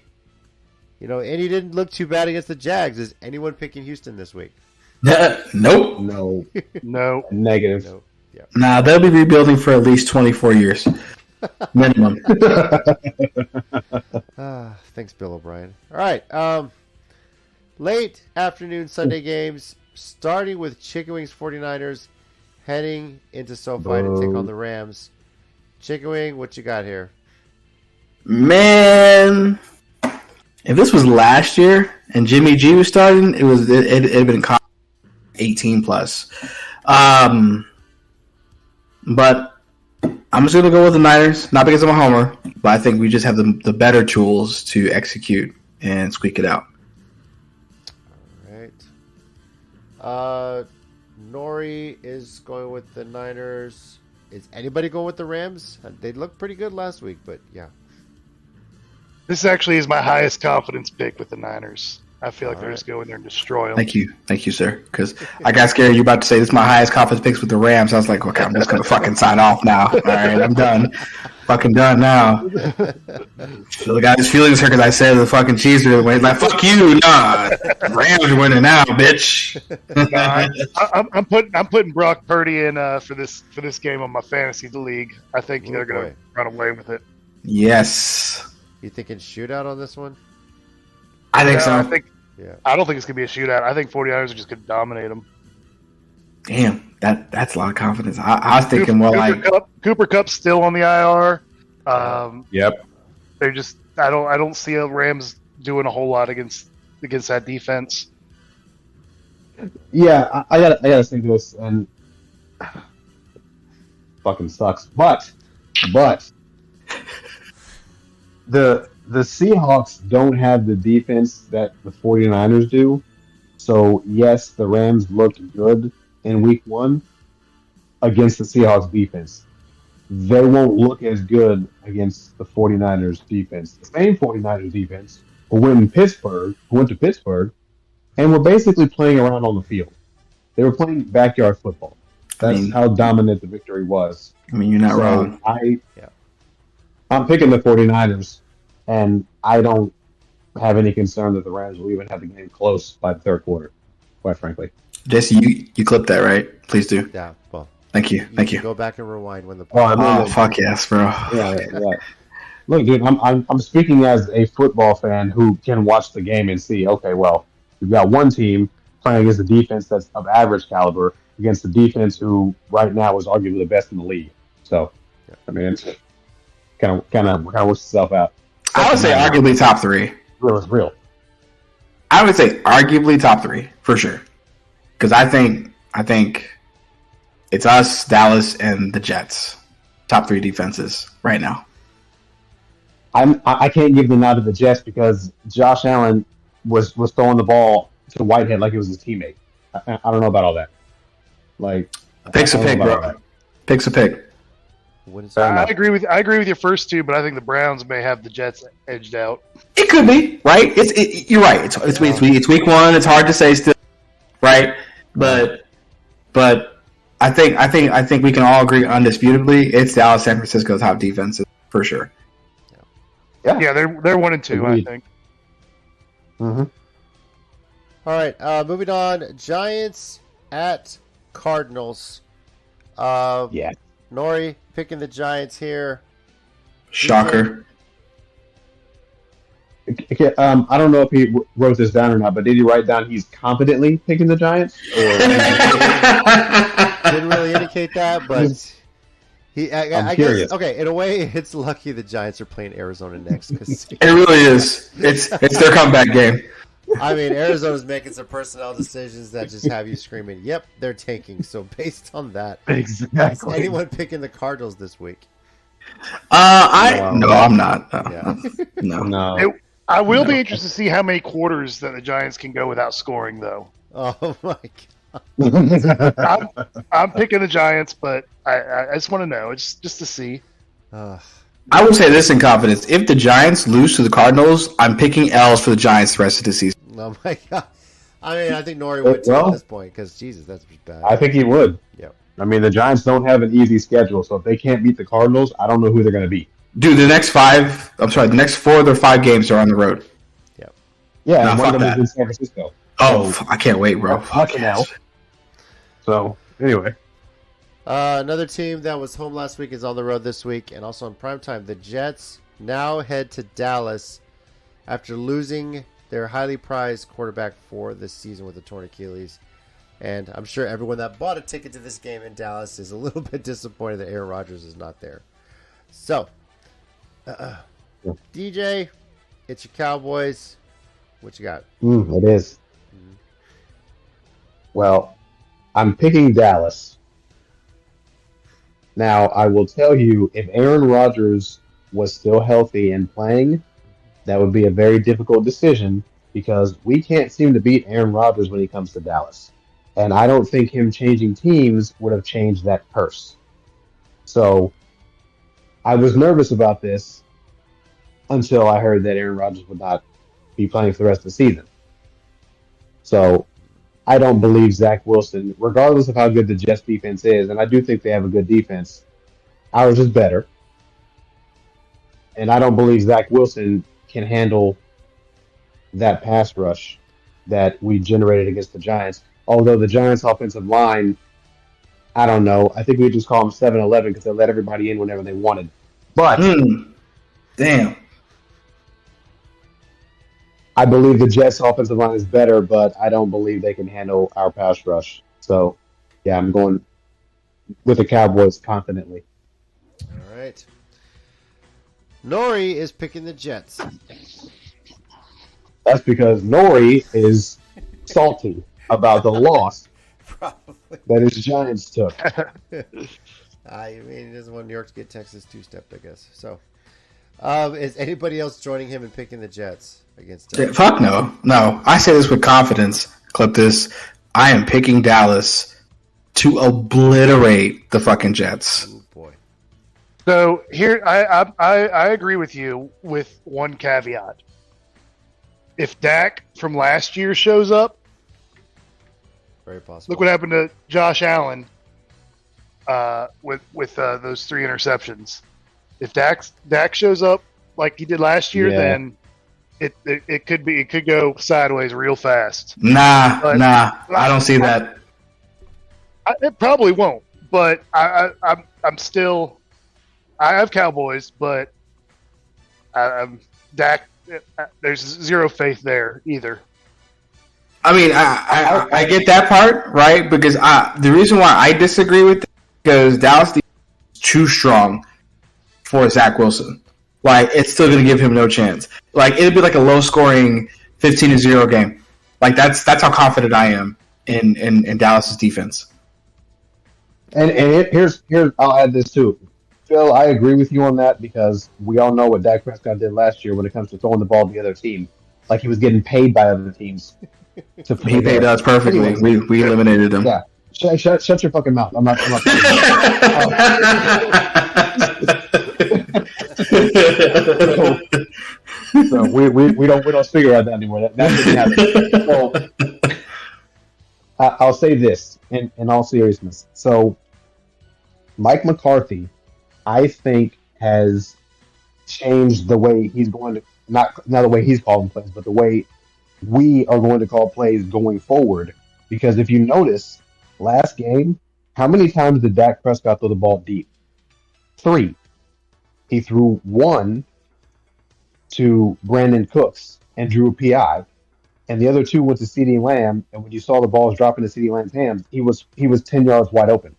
Indy didn't look too bad against the Jags. Is anyone picking Houston this week? Nope. No. No. Negative. Nope. Yeah. Nah, they'll be rebuilding for at least 24 years. Minimum. Thanks, Bill O'Brien. All right. Late afternoon Sunday games, starting with Chicken Wings 49ers, heading into SoFi to take on the Rams. Chicken Wing, what you got here? Man, if this was last year and Jimmy G was starting, it'd been 18 plus. But I'm just gonna go with the Niners, not because I'm a homer, but I think we just have the better tools to execute and squeak it out. All right. Nori is going with the Niners. Is anybody going with the Rams? They looked pretty good last week, but yeah. This actually is my highest confidence pick with the Niners. I feel like All they're right. just going there and destroy them. Thank you, sir. Because I got scared you were about to say this is my highest confidence picks with the Rams. I was like, okay, I'm just gonna fucking sign off now. All right, I'm done. Fucking done now. So the guy's feelings hurt because I said the fucking Chiefs are winning. Like, fuck you, nah. Rams are winning now, bitch. I'm putting Brock Purdy in for this game on my fantasy league. I think they're going to run away with it. Yes, You thinking shootout on this one? I think so. Yeah. I don't think it's going to be a shootout. I think 49ers are just going to dominate them. Damn, that's a lot of confidence. I was thinking more like Cooper Cup's still on the IR. Yep. They're just I don't see a Rams doing a whole lot against that defense. Yeah, I gotta think this and fucking sucks. But the Seahawks don't have the defense that the 49ers do. So yes, the Rams looked good in week 1 against the Seahawks defense. They won't look as good against the 49ers defense. The same 49ers defense who went to Pittsburgh and were basically playing around on the field. They were playing backyard football. That's how dominant the victory was. I mean, you're not wrong. I'm picking the 49ers, and I don't have any concern that the Rams will even have the game close by the third quarter, quite frankly. Jesse, you clipped that, right? Please do. Yeah. Well, Thank you. Go back and rewind when the. Fuck yes, bro. Yeah. Look, dude, I'm speaking as a football fan who can watch the game and see. Okay, well, we've got one team playing against a defense that's of average caliber against the defense who right now is arguably the best in the league. So, I mean, it's kind of works itself out. I would say arguably top 3. Real. I would say arguably top 3 for sure, because I think it's us, Dallas, and the Jets, top 3 defenses right now. I can't give the nod to the Jets because Josh Allen was throwing the ball to Whitehead like it was his teammate. I don't know about all that. Like, pick's a pick, bro. Pick's a pick. I agree with your first two, but I think the Browns may have the Jets edged out. It could be, right? You're right. It's week 1. It's hard to say still, right? But I think we can all agree undisputably it's Dallas, San Francisco top defenses for sure. Yeah, they're 1 and 2, Agreed. I think. Mm-hmm. All right, moving on. Giants at Cardinals. Yeah. Nori picking the Giants here. Shocker. Okay, I don't know if he wrote this down or not, but did he write down he's confidently picking the Giants? Or didn't really indicate that, but I curious. guess, okay, in a way, it's lucky the Giants are playing Arizona next. It really is. It's their comeback game. I mean, Arizona's making some personnel decisions that just have you screaming, yep, they're tanking. So based on that, exactly. anyone picking the Cardinals this week? I'm not. No. I will be interested to see how many quarters that the Giants can go without scoring, though. Oh my god! I'm picking the Giants, but I just want to know, just to see. I will say this in confidence: if the Giants lose to the Cardinals, I'm picking L's for the Giants the rest of the season. Oh my god! I mean, I think Nori would too at this point because Jesus, that's bad. I think he would. Yep. I mean, the Giants don't have an easy schedule, so if they can't beat the Cardinals, I don't know who they're going to beat. Dude, the next 4 of their 5 games are on the road. Yep. Yeah, No, and one fuck of them that. is in San Francisco. Oh, I can't wait, bro. Fucking hell. So, anyway. Another team that was home last week is on the road this week, and also on primetime. The Jets now head to Dallas after losing their highly prized quarterback for this season with a torn Achilles. And I'm sure everyone that bought a ticket to this game in Dallas is a little bit disappointed that Aaron Rodgers is not there. So, DJ, it's your Cowboys. What you got? It is. Well, I'm picking Dallas. Now, I will tell you, if Aaron Rodgers was still healthy and playing, that would be a very difficult decision because we can't seem to beat Aaron Rodgers when he comes to Dallas. And I don't think him changing teams would have changed that curse. So I was nervous about this until I heard that Aaron Rodgers would not be playing for the rest of the season. So I don't believe Zach Wilson, regardless of how good the Jets defense is, and I do think they have a good defense, ours is better. And I don't believe Zach Wilson can handle that pass rush that we generated against the Giants. Although the Giants' offensive line, I don't know. I think we just call them 7-11 because they let everybody in whenever they wanted. But damn. I believe the Jets' offensive line is better, but I don't believe they can handle our pass rush. So, yeah, I'm going with the Cowboys confidently. All right. Nori is picking the Jets. That's because Nori is salty about the loss Probably. that his Giants took. I mean, he doesn't want New York to get Texas two-stepped, I guess. So, is anybody else joining him in picking the Jets against Dallas? Fuck no. No. I say this with confidence. Clip this. I am picking Dallas to obliterate the fucking Jets. Oh, boy. So here, I agree with you with one caveat. If Dak from last year shows up, Very possible. look what happened to Josh Allen with those 3 interceptions. If Dak shows up like he did last year, then it could go sideways real fast. Nah. I don't see that. It probably won't, but I'm still. I have Cowboys, but I'm Dak. There's zero faith there either. I mean, I get that part, right? Because the reason why I disagree with it because Dallas is too strong for Zach Wilson. Like, it's still going to give him no chance. Like, it'd be like a low-scoring 15-0 game. Like, that's how confident I am in Dallas's defense. And here's I'll add this too. Phil, I agree with you on that because we all know what Dak Prescott did last year when it comes to throwing the ball to the other team. Like he was getting paid by other teams. He paid us perfectly. Anyways, we eliminated him. Yeah. Shut your fucking mouth. I'm not so we don't figure out that anymore. That didn't happen. So I'll say this in all seriousness. So Mike McCarthy, I think, has changed the way he's going to not the way he's calling plays, but the way we are going to call plays going forward. Because if you notice, last game, how many times did Dak Prescott throw the ball deep? 3. He threw 1 to Brandon Cooks and drew a PI, and the other 2 went to CeeDee Lamb. And when you saw the balls drop into CeeDee Lamb's hands, he was 10 yards wide open.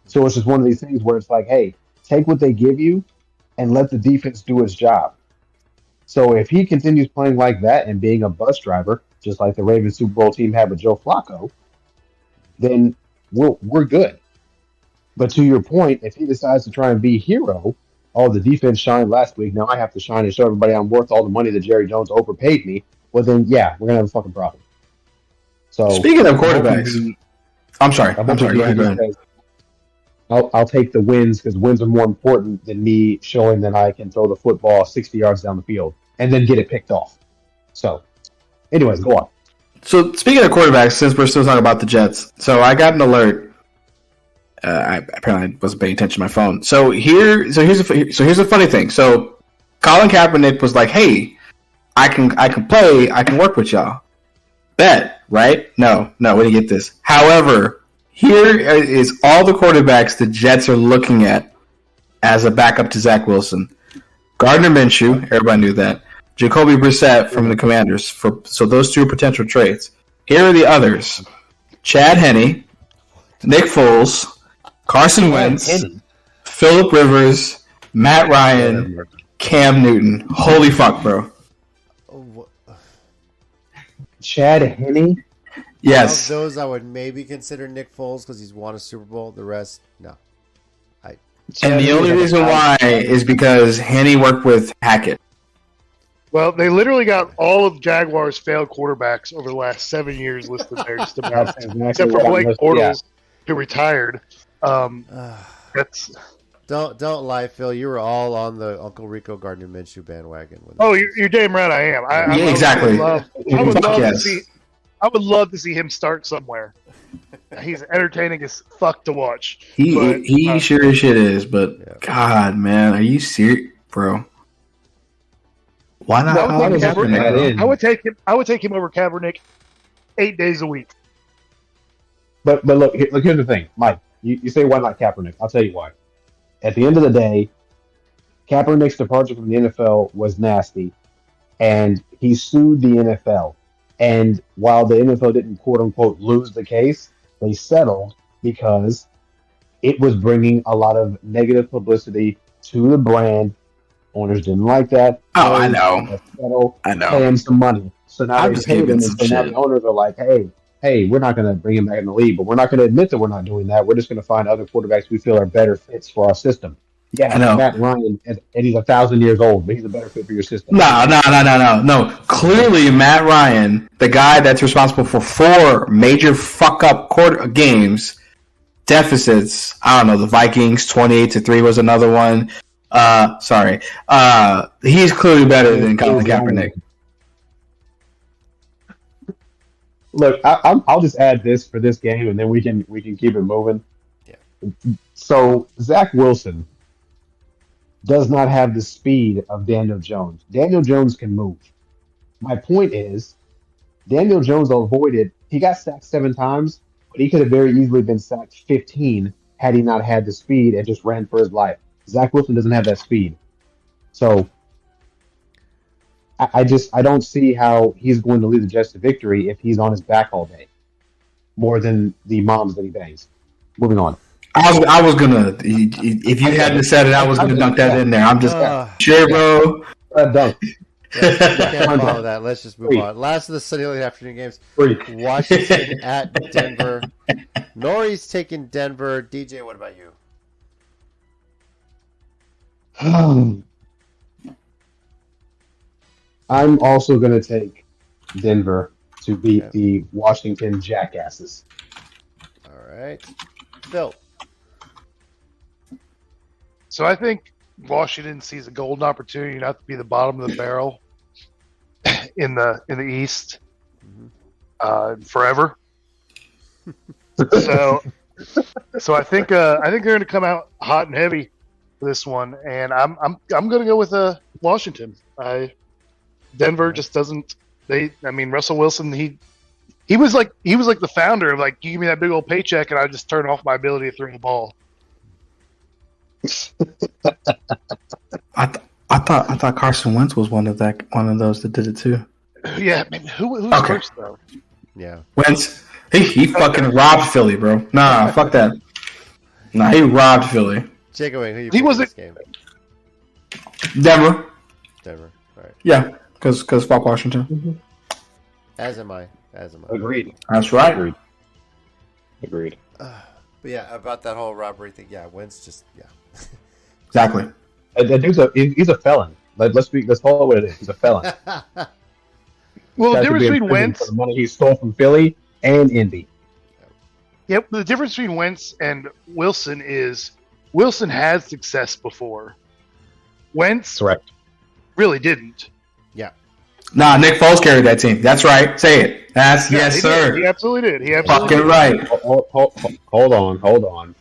So it's just one of these things where it's like, hey, take what they give you and let the defense do its job. So if he continues playing like that and being a bus driver, just like the Ravens Super Bowl team had with Joe Flacco, then we're good. But to your point, if he decides to try and be hero, the defense shined last week. Now I have to shine and show everybody I'm worth all the money that Jerry Jones overpaid me. Well, then, yeah, we're going to have a fucking problem. So speaking of quarterbacks, I'm sorry. Go ahead. I'll take the wins because wins are more important than me showing that I can throw the football 60 yards down the field and then get it picked off. So, anyways, go on. So, speaking of quarterbacks, since we're still talking about the Jets, so I got an alert. I apparently wasn't paying attention to my phone. So here's a funny thing. So Colin Kaepernick was like, "Hey, I can play. I can work with y'all." Bet, right? No, we didn't get this. However, here is all the quarterbacks the Jets are looking at as a backup to Zach Wilson. Gardner Minshew, everybody knew that. Jacoby Brissett from the Commanders. So those 2 are potential trades. Here are the others. Chad Henne, Nick Foles, Carson Wentz, Phillip Rivers, Matt Ryan, Cam Newton. Holy fuck, bro. Chad Henne. Yes. Of those, I would maybe consider Nick Foles because he's won a Super Bowl. The rest, no. And the only reason why is because Henne worked with Hackett. Well, they literally got all of Jaguars' failed quarterbacks over the last 7 years listed there, just about, except for Blake Bortles, who retired. That's don't lie, Phil. You were all on the Uncle Rico Gardner Minshew bandwagon. You're damn right. I am. Exactly. I would love to see him start somewhere. He's entertaining as fuck to watch. He sure as shit is, but yeah. God, man, are you serious, bro? Why not? I would take him. I would take him over Kaepernick 8 days a week. But look, here's the thing, Mike. You say why not Kaepernick? I'll tell you why. At the end of the day, Kaepernick's departure from the NFL was nasty, and he sued the NFL. And while the NFL didn't quote unquote lose the case, they settled because it was bringing a lot of negative publicity to the brand. Owners didn't like that. Oh, I know. Pay him some money. So now they paid him, and so now the owners are like, hey, we're not going to bring him back in the league, but we're not going to admit that we're not doing that. We're just going to find other quarterbacks we feel are better fits for our system. Yeah, I know. Matt Ryan, and he's 1,000 years old, but he's a better fit for your system. No. Clearly, Matt Ryan, the guy that's responsible for 4 major fuck-up games, deficits, I don't know, the Vikings, 28-3 was another one. He's clearly better than Colin Kaepernick. Look, I'll just add this for this game, and then we can keep it moving. Yeah. So Zach Wilson does not have the speed of Daniel Jones. Daniel Jones can move. My point is, Daniel Jones avoided. He got sacked 7 times, but he could have very easily been sacked 15 had he not had the speed and just ran for his life. Zach Wilson doesn't have that speed, so I don't see how he's going to lead the Jets to victory if he's on his back all day, more than the moms that he bangs. Moving on. I was gonna, if you hadn't said it, I was gonna dunk that in there. I'm just sure, bro. Dunk. Can't follow that. Let's just move on. Last of the Sunday late afternoon games. Washington at Denver. Nori's taking Denver. DJ, what about you? I'm also going to take Denver to beat the Washington Jackasses. All right. Phil. So I think Washington sees a golden opportunity not to be the bottom of the barrel in the East forever. So I think they're going to come out hot and heavy for this one, and I'm going to go with Washington. Denver just doesn't. Russell Wilson. He was like the founder of like, you give me that big old paycheck and I just turn off my ability to throw the ball. I thought Carson Wentz was one of those that did it too. Yeah, who's first though? Yeah, Wentz. He fucking robbed Philly, bro. Nah, fuck that. Nah, he robbed Philly. Jacob, who you he was this game? Denver. All right. Yeah, because fuck Washington. Mm-hmm. As am I. Agreed. That's right. Agreed. But yeah, about that whole robbery thing. Yeah, Wentz just Exactly. That dude's he's a felon. Let's call it what it is. He's a felon. Well, the difference between Wentz for the money he stole from Philly and Indy. Yep, the difference between Wentz and Wilson is Wilson had success before. Wentz Correct. really didn't. Yeah. Nah, Nick Foles carried that team. That's right. Say it. Yes, sir. He absolutely did. Fucking right. Hold on.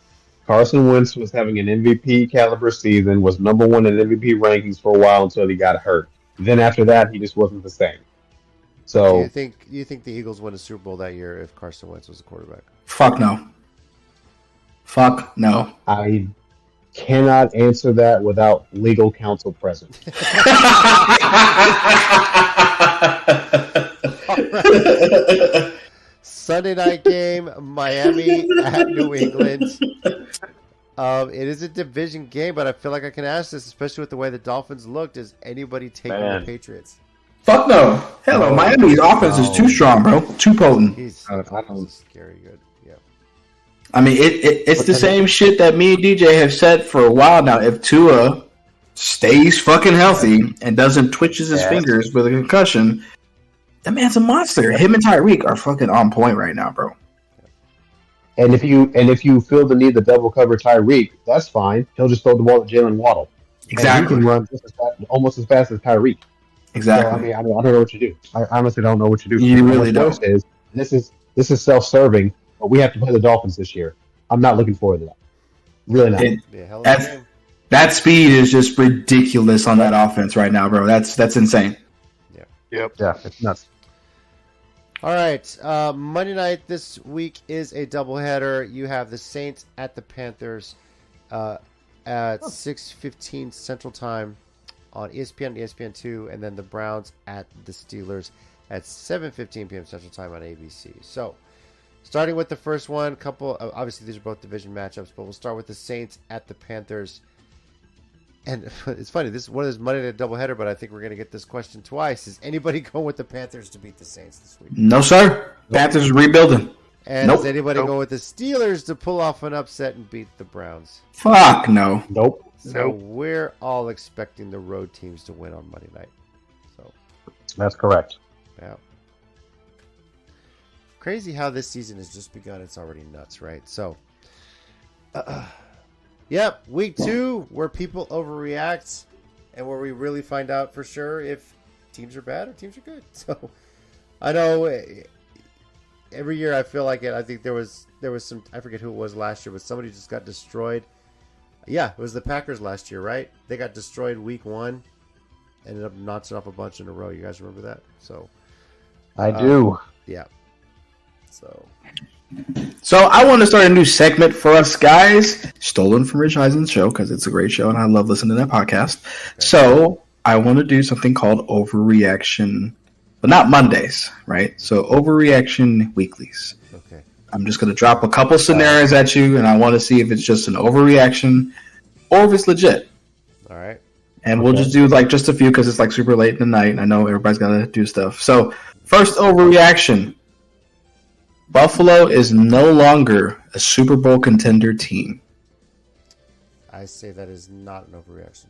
Carson Wentz was having an MVP caliber season, was number 1 in MVP rankings for a while until he got hurt. Then after that, he just wasn't the same. So do you think the Eagles win a Super Bowl that year if Carson Wentz was the quarterback? Fuck no. I cannot answer that without legal counsel present. Sunday night game, Miami at New England. It is a division game, but I feel like I can ask this, especially with the way the Dolphins looked. Is anybody taking the Patriots? Fuck no. Hell no. Miami's offense is too strong, bro. Too potent. I don't. Scary good. Yeah. I mean, it's the same shit that me and DJ have said for a while now. If Tua stays fucking healthy and doesn't twitches his fingers with a concussion, that man's a monster. Him and Tyreek are fucking on point right now, bro. And if you feel the need to double cover Tyreek, that's fine. He'll just throw the ball to Jalen Waddle. Exactly. And he can run just as fast, almost as fast as Tyreek. Exactly. So, I don't know what you do. I honestly don't know what you do. You really don't. This is self-serving, but we have to play the Dolphins this year. I'm not looking forward to that. Really not. That speed is just ridiculous on that offense right now, bro. That's insane. Yep. Yeah, it's nuts. All right, Monday night this week is a doubleheader. You have the Saints at the Panthers at 6:15 Central Time on ESPN, ESPN2, and then the Browns at the Steelers at 7:15 p.m. Central Time on ABC. So, starting with the first one, obviously these are both division matchups, but we'll start with the Saints at the Panthers. And it's funny, this is one of those Monday night doubleheader, but I think we're going to get this question twice. Is anybody going with the Panthers to beat the Saints this week? No, sir. Panthers are rebuilding. And is anybody going with the Steelers to pull off an upset and beat the Browns? Fuck no. Nope. So we're all expecting the road teams to win on Monday night. So that's correct. Yeah. Crazy how this season has just begun. It's already nuts, right? So, yep, week 2 where people overreact and where we really find out for sure if teams are bad or teams are good. So, I know every year I feel like it. I think there was some, I forget who it was last year, but somebody just got destroyed. Yeah, it was the Packers last year, right? They got destroyed week 1, ended up notching off a bunch in a row. You guys remember that? So, I do. Yeah. So I want to start a new segment for us guys, stolen from Rich Eisen's show because it's a great show and I love listening to that podcast. Okay. So I want to do something called Overreaction, but not Mondays, right? So Overreaction weeklies. Okay. I'm just going to drop a couple scenarios at you, and I want to see if it's just an overreaction or if it's legit. All right. And we'll just do just a few because it's super late in the night. I know everybody's got to do stuff. So first overreaction. Buffalo is no longer a Super Bowl contender team. I say that is not an overreaction.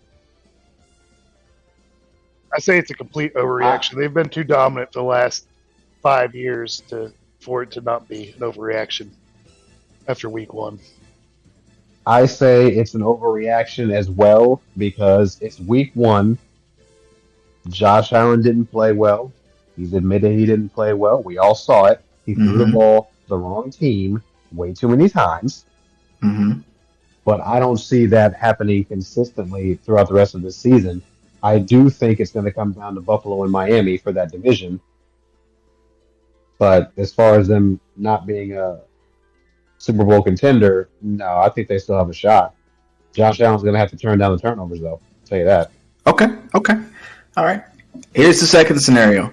I say it's a complete overreaction. They've been too dominant for the last 5 years for it to not be an overreaction after week 1. I say it's an overreaction as well because it's week 1. Josh Allen didn't play well. He's admitted he didn't play well. We all saw it. He threw the ball to the wrong team way too many times. Mm-hmm. But I don't see that happening consistently throughout the rest of the season. I do think it's going to come down to Buffalo and Miami for that division. But as far as them not being a Super Bowl contender, no, I think they still have a shot. Josh Allen's going to have to turn down the turnovers, though. I'll tell you that. Okay. All right. Here's the second scenario.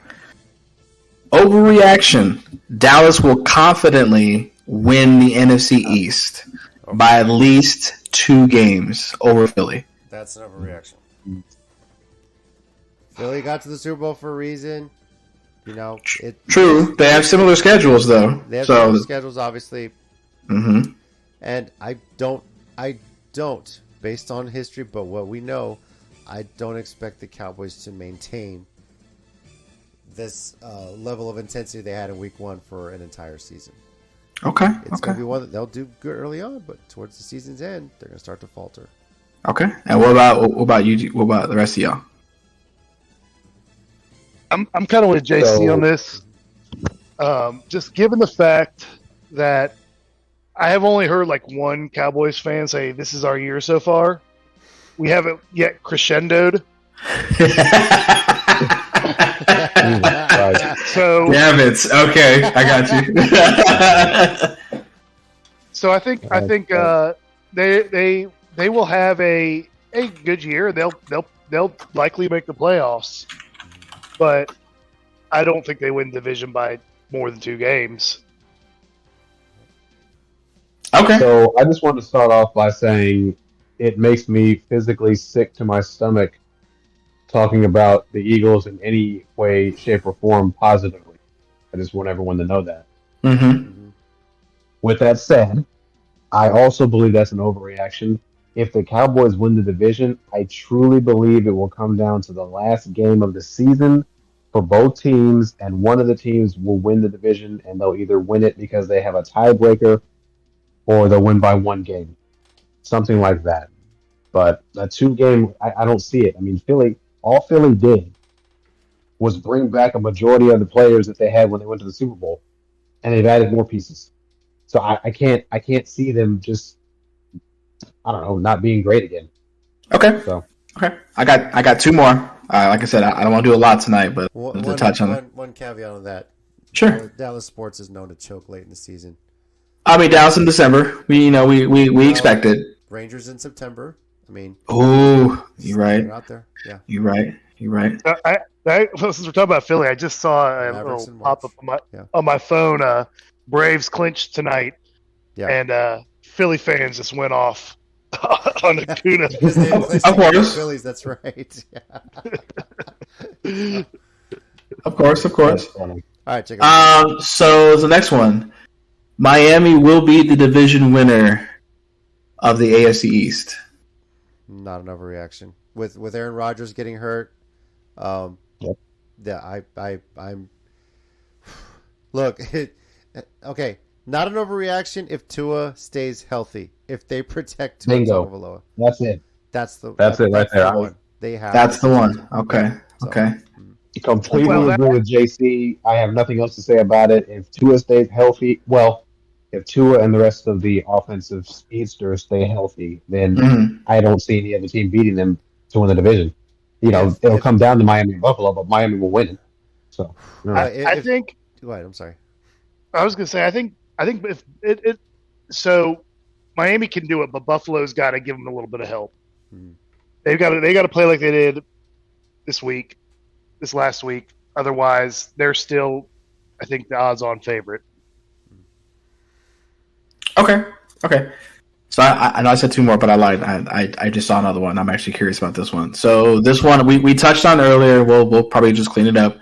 Overreaction. Dallas will confidently win the NFC East by at least 2 games over Philly. That's an overreaction. Philly got to the Super Bowl for a reason. True. They have similar schedules, though. They have similar schedules, obviously. Mm-hmm. And I don't, based on history, but what we know, I don't expect the Cowboys to maintain this level of intensity they had in week 1 for an entire season. Okay. It's going to be one that they'll do good early on, but towards the season's end, they're going to start to falter. Okay. And what about you? What about the rest of y'all? I'm kind of with JC on this. Just given the fact that I have only heard one Cowboys fan say this is our year so far. We haven't yet crescendoed. So damn it. Okay, I got you. So I think they will have a good year. They'll likely make the playoffs, but I don't think they win division by more than 2 games. Okay. So I just want to start off by saying it makes me physically sick to my stomach talking about the Eagles in any way, shape, or form positively. I just want everyone to know that. Mm-hmm. Hmm. With that said, I also believe that's an overreaction. If the Cowboys win the division, I truly believe it will come down to the last game of the season for both teams, and one of the teams will win the division, and they'll either win it because they have a tiebreaker or they'll win by one game, something like that. But a two game, I don't see it. I mean, all Philly did was bring back a majority of the players that they had when they went to the Super Bowl, and they've added more pieces. So I can't see them just, I don't know, not being great again. Okay. So Okay. I got two more. Like I said, I don't want to do a lot tonight, but to touch on it. One caveat on that. Sure. Dallas sports is known to choke late in the season. I mean, Dallas in December. We expect it. Rangers in September. I mean, Oh, you're right. they're out there. Yeah. You're right. You're right. Since we're talking about Philly, I just saw a Mavericks little in pop March. up Yeah. on my phone. Braves clinched tonight, Yeah. and Philly fans just went off on Acuna. Because they Of clinched against course. the Phillies. That's right. Yeah. Of course. that's funny. All right, check it out. So the next one, Miami will be the division winner of the AFC East. Not an overreaction. With Aaron Rodgers getting hurt, Yep. yeah, I'm look. Okay, not an overreaction if Tua stays healthy. If they protect Tua Bingo. Tagovailoa, That's it. that's it right there. one. They have. That's to the protect one. him. Okay. So, Okay. Completely Well, agree with JC. I have nothing else to say about it. If Tua stays healthy, well, if Tua and the rest of the offensive speedsters stay healthy, then Mhm. I don't see any other team beating them to win the division. It'll If come down to Miami and Buffalo, but Miami will win it. So, I think go ahead. I'm sorry. I was gonna say I think if it so Miami can do it, but Buffalo's got to give them a little bit of help. Mhm. They got to play like they did this last week. Otherwise, they're still, I think, the odds-on favorite. Okay. Okay. So I know I said two more, but I lied. I just saw another one. I'm actually curious about this one. So this one we touched on earlier. We'll probably just clean it up.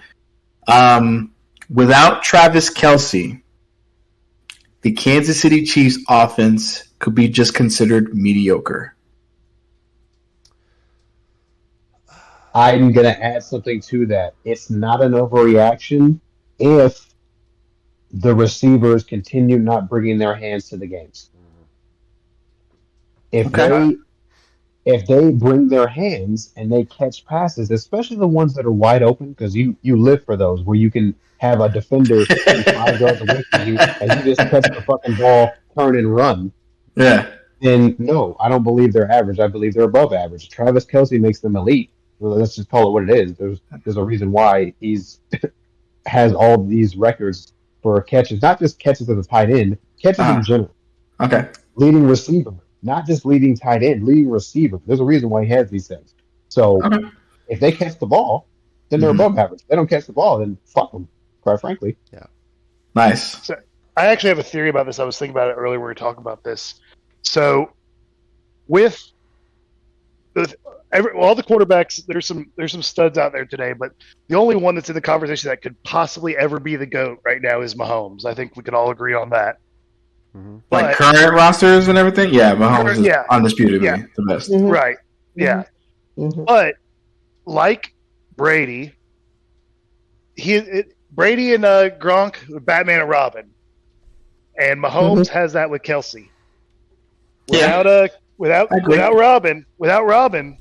Without Travis Kelce, the Kansas City Chiefs offense could be just considered mediocre. I'm going to add something to that. It's not an overreaction if the receivers continue not bringing their hands to the games. If Okay. they bring their hands and they catch passes, especially the ones that are wide open, because you live for those where you can have a defender be 5 yards away from you and you just catch the fucking ball, turn and run. Yeah. Then no, I don't believe they're average. I believe they're above average. Travis Kelce makes them elite. Well, let's just call it what it is. There's a reason why he's has all these records for catches, not just catches as a tight end, catches in general. Okay. Leading receiver, not just leading tight end, leading receiver. There's a reason why he has these things. So Okay. if they catch the ball, then they're Mhm. above average. If they don't catch the ball, then fuck them, quite frankly. Nice. So I actually have a theory about this. I was thinking about it earlier when we were talking about this. So with all the quarterbacks, there's some studs out there today, but the only one that's in the conversation that could possibly ever be the GOAT right now is Mahomes. I think we can all agree on that. Mhm. Like But current rosters and everything? Yeah, Mahomes is Yeah. undisputedly Yeah. the best. right, yeah. But like Brady, Brady and Gronk, Batman and Robin, and Mahomes has that with Kelsey. Yeah. Without I agree. without Robin,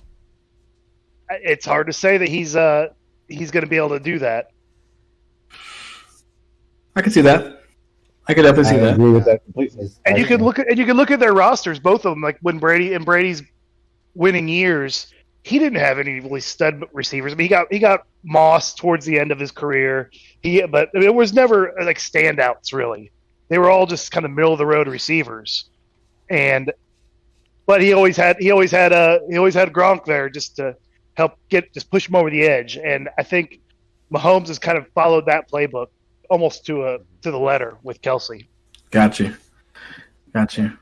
it's hard to say that he's going to be able to do that. I can see that. I could definitely I see that. agree with that completely. And you can look at their rosters, both of them. Like when Brady's winning years, he didn't have any really stud receivers. I mean, he got Moss towards the end of his career. But it was never like standouts really. They were all just kind of middle of the road receivers. But he always had Gronk there just to help push him over the edge. And I think Mahomes has kind of followed that playbook almost to the letter with Kelsey. Got you. Got you.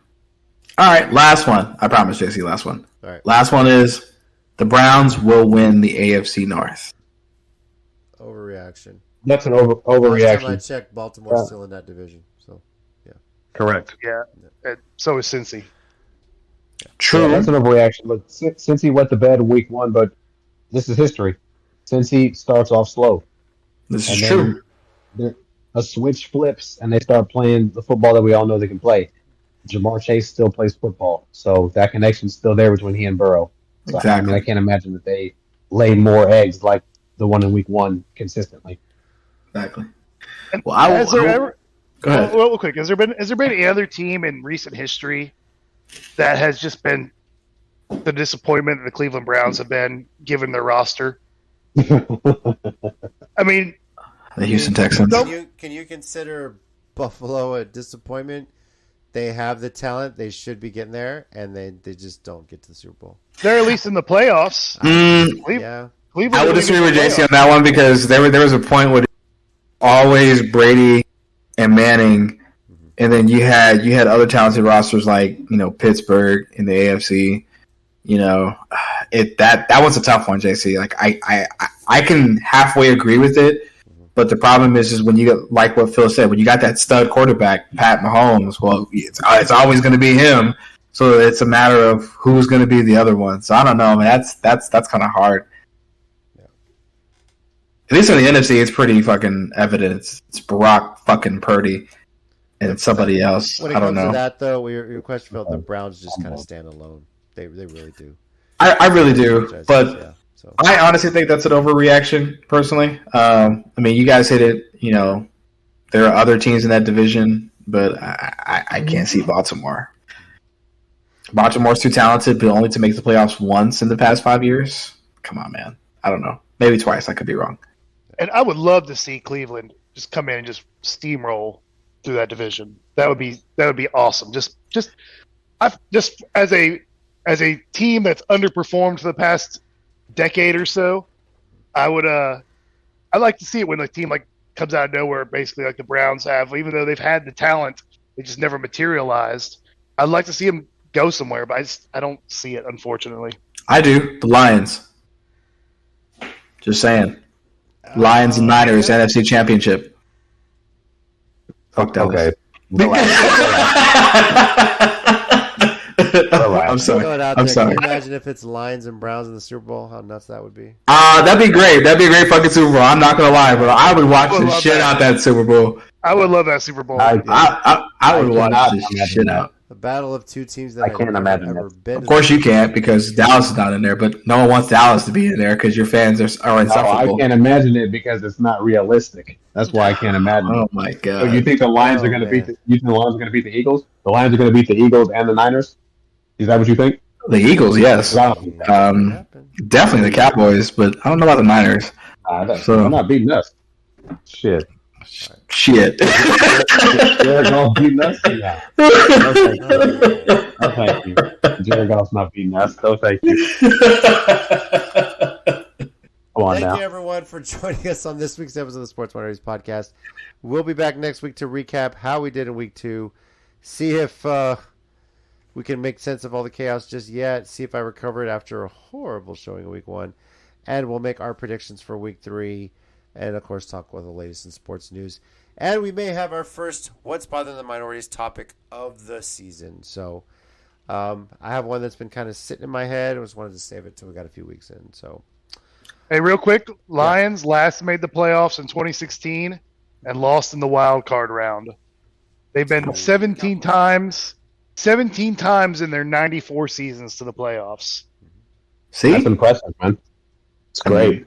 All right, last one. I promise, JC, last one. All right. Last one is the Browns will win the AFC North. Overreaction. That's an Last time I overreaction. checked, Baltimore's still in that division. So Correct. Yeah. So is Cincy. True. Yeah, that's an overreaction. Look, since he went to bed in week 1, but this is history. Since he starts off slow, This is and true. then a switch flips, and they start playing the football that we all know they can play. Jamar Chase still plays football, so that connection's still there between he and Burrow. So, Exactly. I can't imagine that they lay more eggs like the one in week 1 consistently. Exactly. And Well, I has there ever? Go ahead. Real quick, has there been any other team in recent history that has just been the disappointment that the Cleveland Browns have been given their roster? I mean, The Houston Texans. can you consider Buffalo a disappointment? They have the talent; they should be getting there, and they just don't get to the Super Bowl. they're at least in the playoffs. Yeah, Cleveland I would didn't disagree get with to the JC on playoffs. that one because there was a point where always Brady and Manning, and then you had other talented rosters like Pittsburgh in the AFC. That was a tough one, JC. Like I can halfway agree with it, but the problem is when you get, like what Phil said, when you got that stud quarterback Pat Mahomes. Well, it's always going to be him. So it's a matter of who's going to be the other one. So I don't know, man. That's kind of hard. At least in the NFC, it's pretty fucking evident. It's Barack fucking Purdy and somebody else. when it I don't comes know. to that, though, your question felt the Browns just kind of stand alone. They really do. I really do, Franchises, but yeah, so. I honestly think that's an overreaction, personally. I mean, you guys hit it. There are other teams in that division, but I can't see Baltimore. Baltimore's too talented, but only to make the playoffs once in the past 5 years. Come on, man. I don't know. Maybe twice. I could be wrong. And I would love to see Cleveland just come in and just steamroll through that division. That would be awesome. Just as a team that's underperformed for the past decade or so, I'd like to see it when a team like comes out of nowhere, basically like the Browns have, even though they've had the talent, they just never materialized. I'd like to see them go somewhere, but I don't see it, unfortunately. I do. The Lions. Just saying. Lions and Niners, NFC Championship. Fuck that. Okay. I'm sorry. Throw it out I'm there. sorry. Can you imagine if it's Lions and Browns in the Super Bowl? How nuts that would be. That'd be great. That'd be a great fucking Super Bowl. I'm not gonna lie, but I would watch I would the love shit that. out that Super Bowl. I would love that Super Bowl. I would cannot watch the imagine shit that. out. A battle of two teams that I had can't never, imagine ever that. been. Of course you can't because Dallas is not in there, but no one wants Dallas to be in there because your fans are No, I insufferable. can't imagine it because it's not realistic. That's why I can't imagine it. Oh my god! So you think the Lions Oh, are going to man. beat the Eagles? The Lions are going to beat the Eagles and the Niners? Is that what you think? the Eagles? Yes, Happen. definitely the Cowboys, but I don't know about the Niners. They're not beating us. Shit. Shit. Jared Goff's beating us? Yeah. No, thank you. Jared Goff's not beating us. No, thank you. Come on Thank now. you, everyone, for joining us on this week's episode of the Sports Minorities Podcast. We'll be back next week to recap how we did in week 2, see if we can make sense of all the chaos just yet, see if I recovered after a horrible showing in week 1, and we'll make our predictions for week 3, and, of course, talk about the latest in sports news. And we may have our first What's Bothering the Minorities topic of the season. So I have one that's been kind of sitting in my head. I just wanted to save it till we got a few weeks in. So. Hey, real quick, Lions last made the playoffs in 2016 and lost in the wild card round. They've been 17 times in their 94 seasons to the playoffs. See, That's impressive, man. It's great.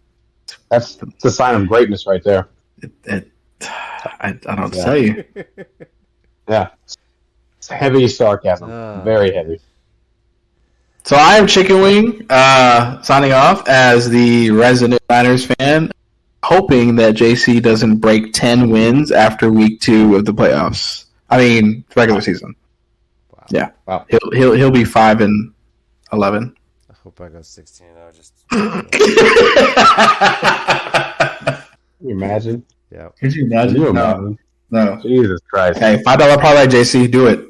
That's a sign of greatness right there. I don't know what to tell you. Yeah. It's heavy sarcasm. Very heavy. So I am Chicken Wing, signing off as the resident Niners fan, hoping that JC doesn't break 10 wins after week 2 of the playoffs. I mean, regular season. Wow. Yeah, Wow. he'll be 5-11. I hope I go 16 now. Just Can you imagine? yeah. Could you Can imagine? you imagine? No. Jesus Christ. Hey, $5 parlay, JC, do it.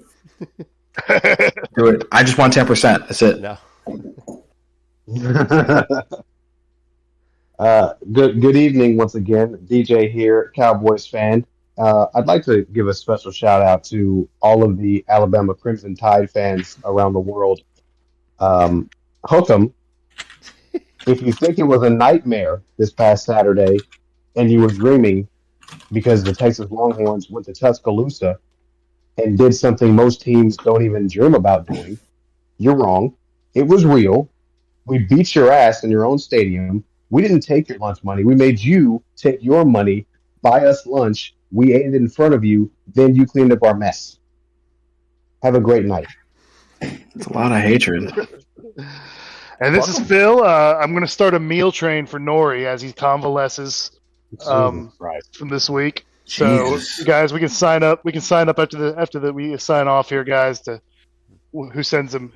Do it. I just want 10%. That's it. No. Good evening once again. DJ here, Cowboys fan. I'd like to give a special shout out to all of the Alabama Crimson Tide fans around the world. Hook 'em. If you think it was a nightmare this past Saturday and you were dreaming because the Texas Longhorns went to Tuscaloosa and did something most teams don't even dream about doing, you're wrong. It was real. We beat your ass in your own stadium. We didn't take your lunch money. We made you take your money, buy us lunch. We ate it in front of you. Then you cleaned up our mess. Have a great night. It's a lot of hatred. And this is Phil. I'm going to start a meal train for Nori as he convalesces from this week. So, guys, we can sign up. We can sign up after the we sign off here, guys. To who sends him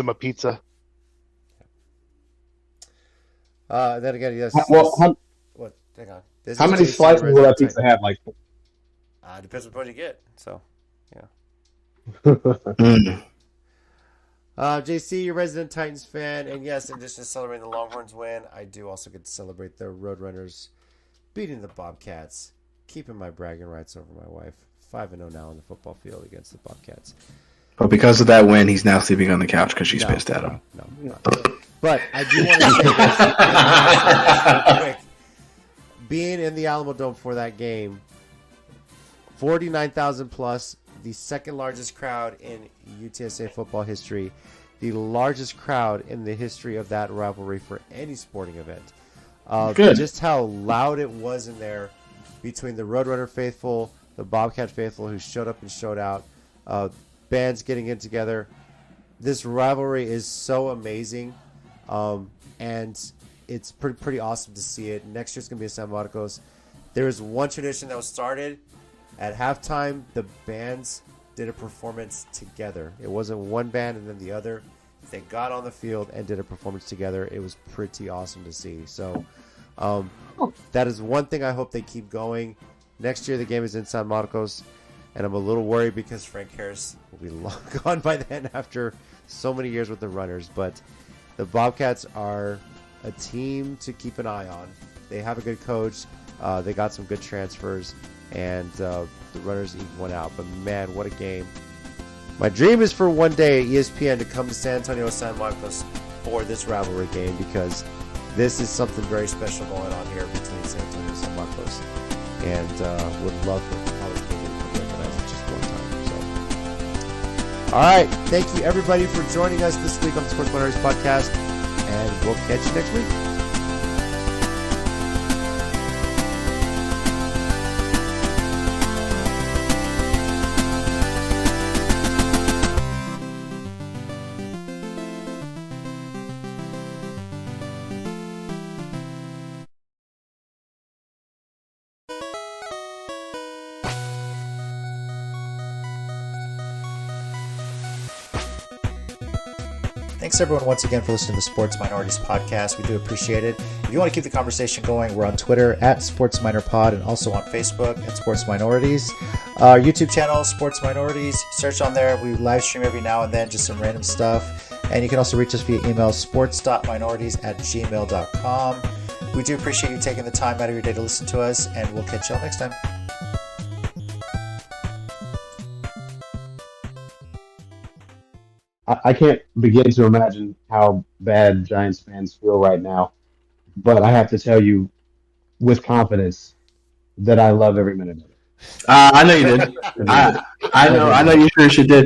a pizza. Then again, yes. Well, what? Hang on. How many slices will that pizza have? Like, depends on what you get. So, yeah. JC, your resident Titans fan, and yes, in addition to celebrating the Longhorns win, I do also get to celebrate the Roadrunners beating the Bobcats, keeping my bragging rights over my wife. 5-0 now on the football field against the Bobcats. But because of that win, he's now sleeping on the couch because she's pissed at him. No. But I do want to say this real quick. Being in the Alamo Dome for that game, 49,000 plus, the second largest crowd in UTSA football history, the largest crowd in the history of that rivalry for any sporting event. Just how loud it was in there between the Roadrunner faithful, the Bobcat faithful who showed up and showed out, bands getting in together. This rivalry is so amazing, and it's pretty awesome to see it. Next year's going to be in San Marcos. There is one tradition that was started. At halftime, the bands did a performance together. It wasn't one band and then the other. They got on the field and did a performance together. It was pretty awesome to see. So that is one thing I hope they keep going. Next year, the game is in San Marcos, and I'm a little worried because Frank Harris will be long gone by then after so many years with the Runners. But the Bobcats are a team to keep an eye on. They have a good coach. They got some good transfers. And the Runners eke one out. But man, what a game. My dream is for one day ESPN to come to San Antonio, San Marcos for this rivalry game, because this is something very special going on here between San Antonio and San Marcos. And would love for Howard King to come recognize it just one time. So, all right. Thank you, everybody, for joining us this week on the Sports Minorities Podcast. And we'll catch you next week. Thanks everyone once again for listening to the Sports Minorities Podcast. We do appreciate it. If you want to keep the conversation going, we're on Twitter at Sports Minor Pod and also on Facebook at Sports Minorities. Our YouTube channel, Sports Minorities. Search on there. We live stream every now and then, just some random stuff. And you can also reach us via email, sports.minorities@gmail.com. We do appreciate you taking the time out of your day to listen to us, and we'll catch y'all next time. I can't begin to imagine how bad Giants fans feel right now, but I have to tell you with confidence that I love every minute of it. I know you did. I know you sure did.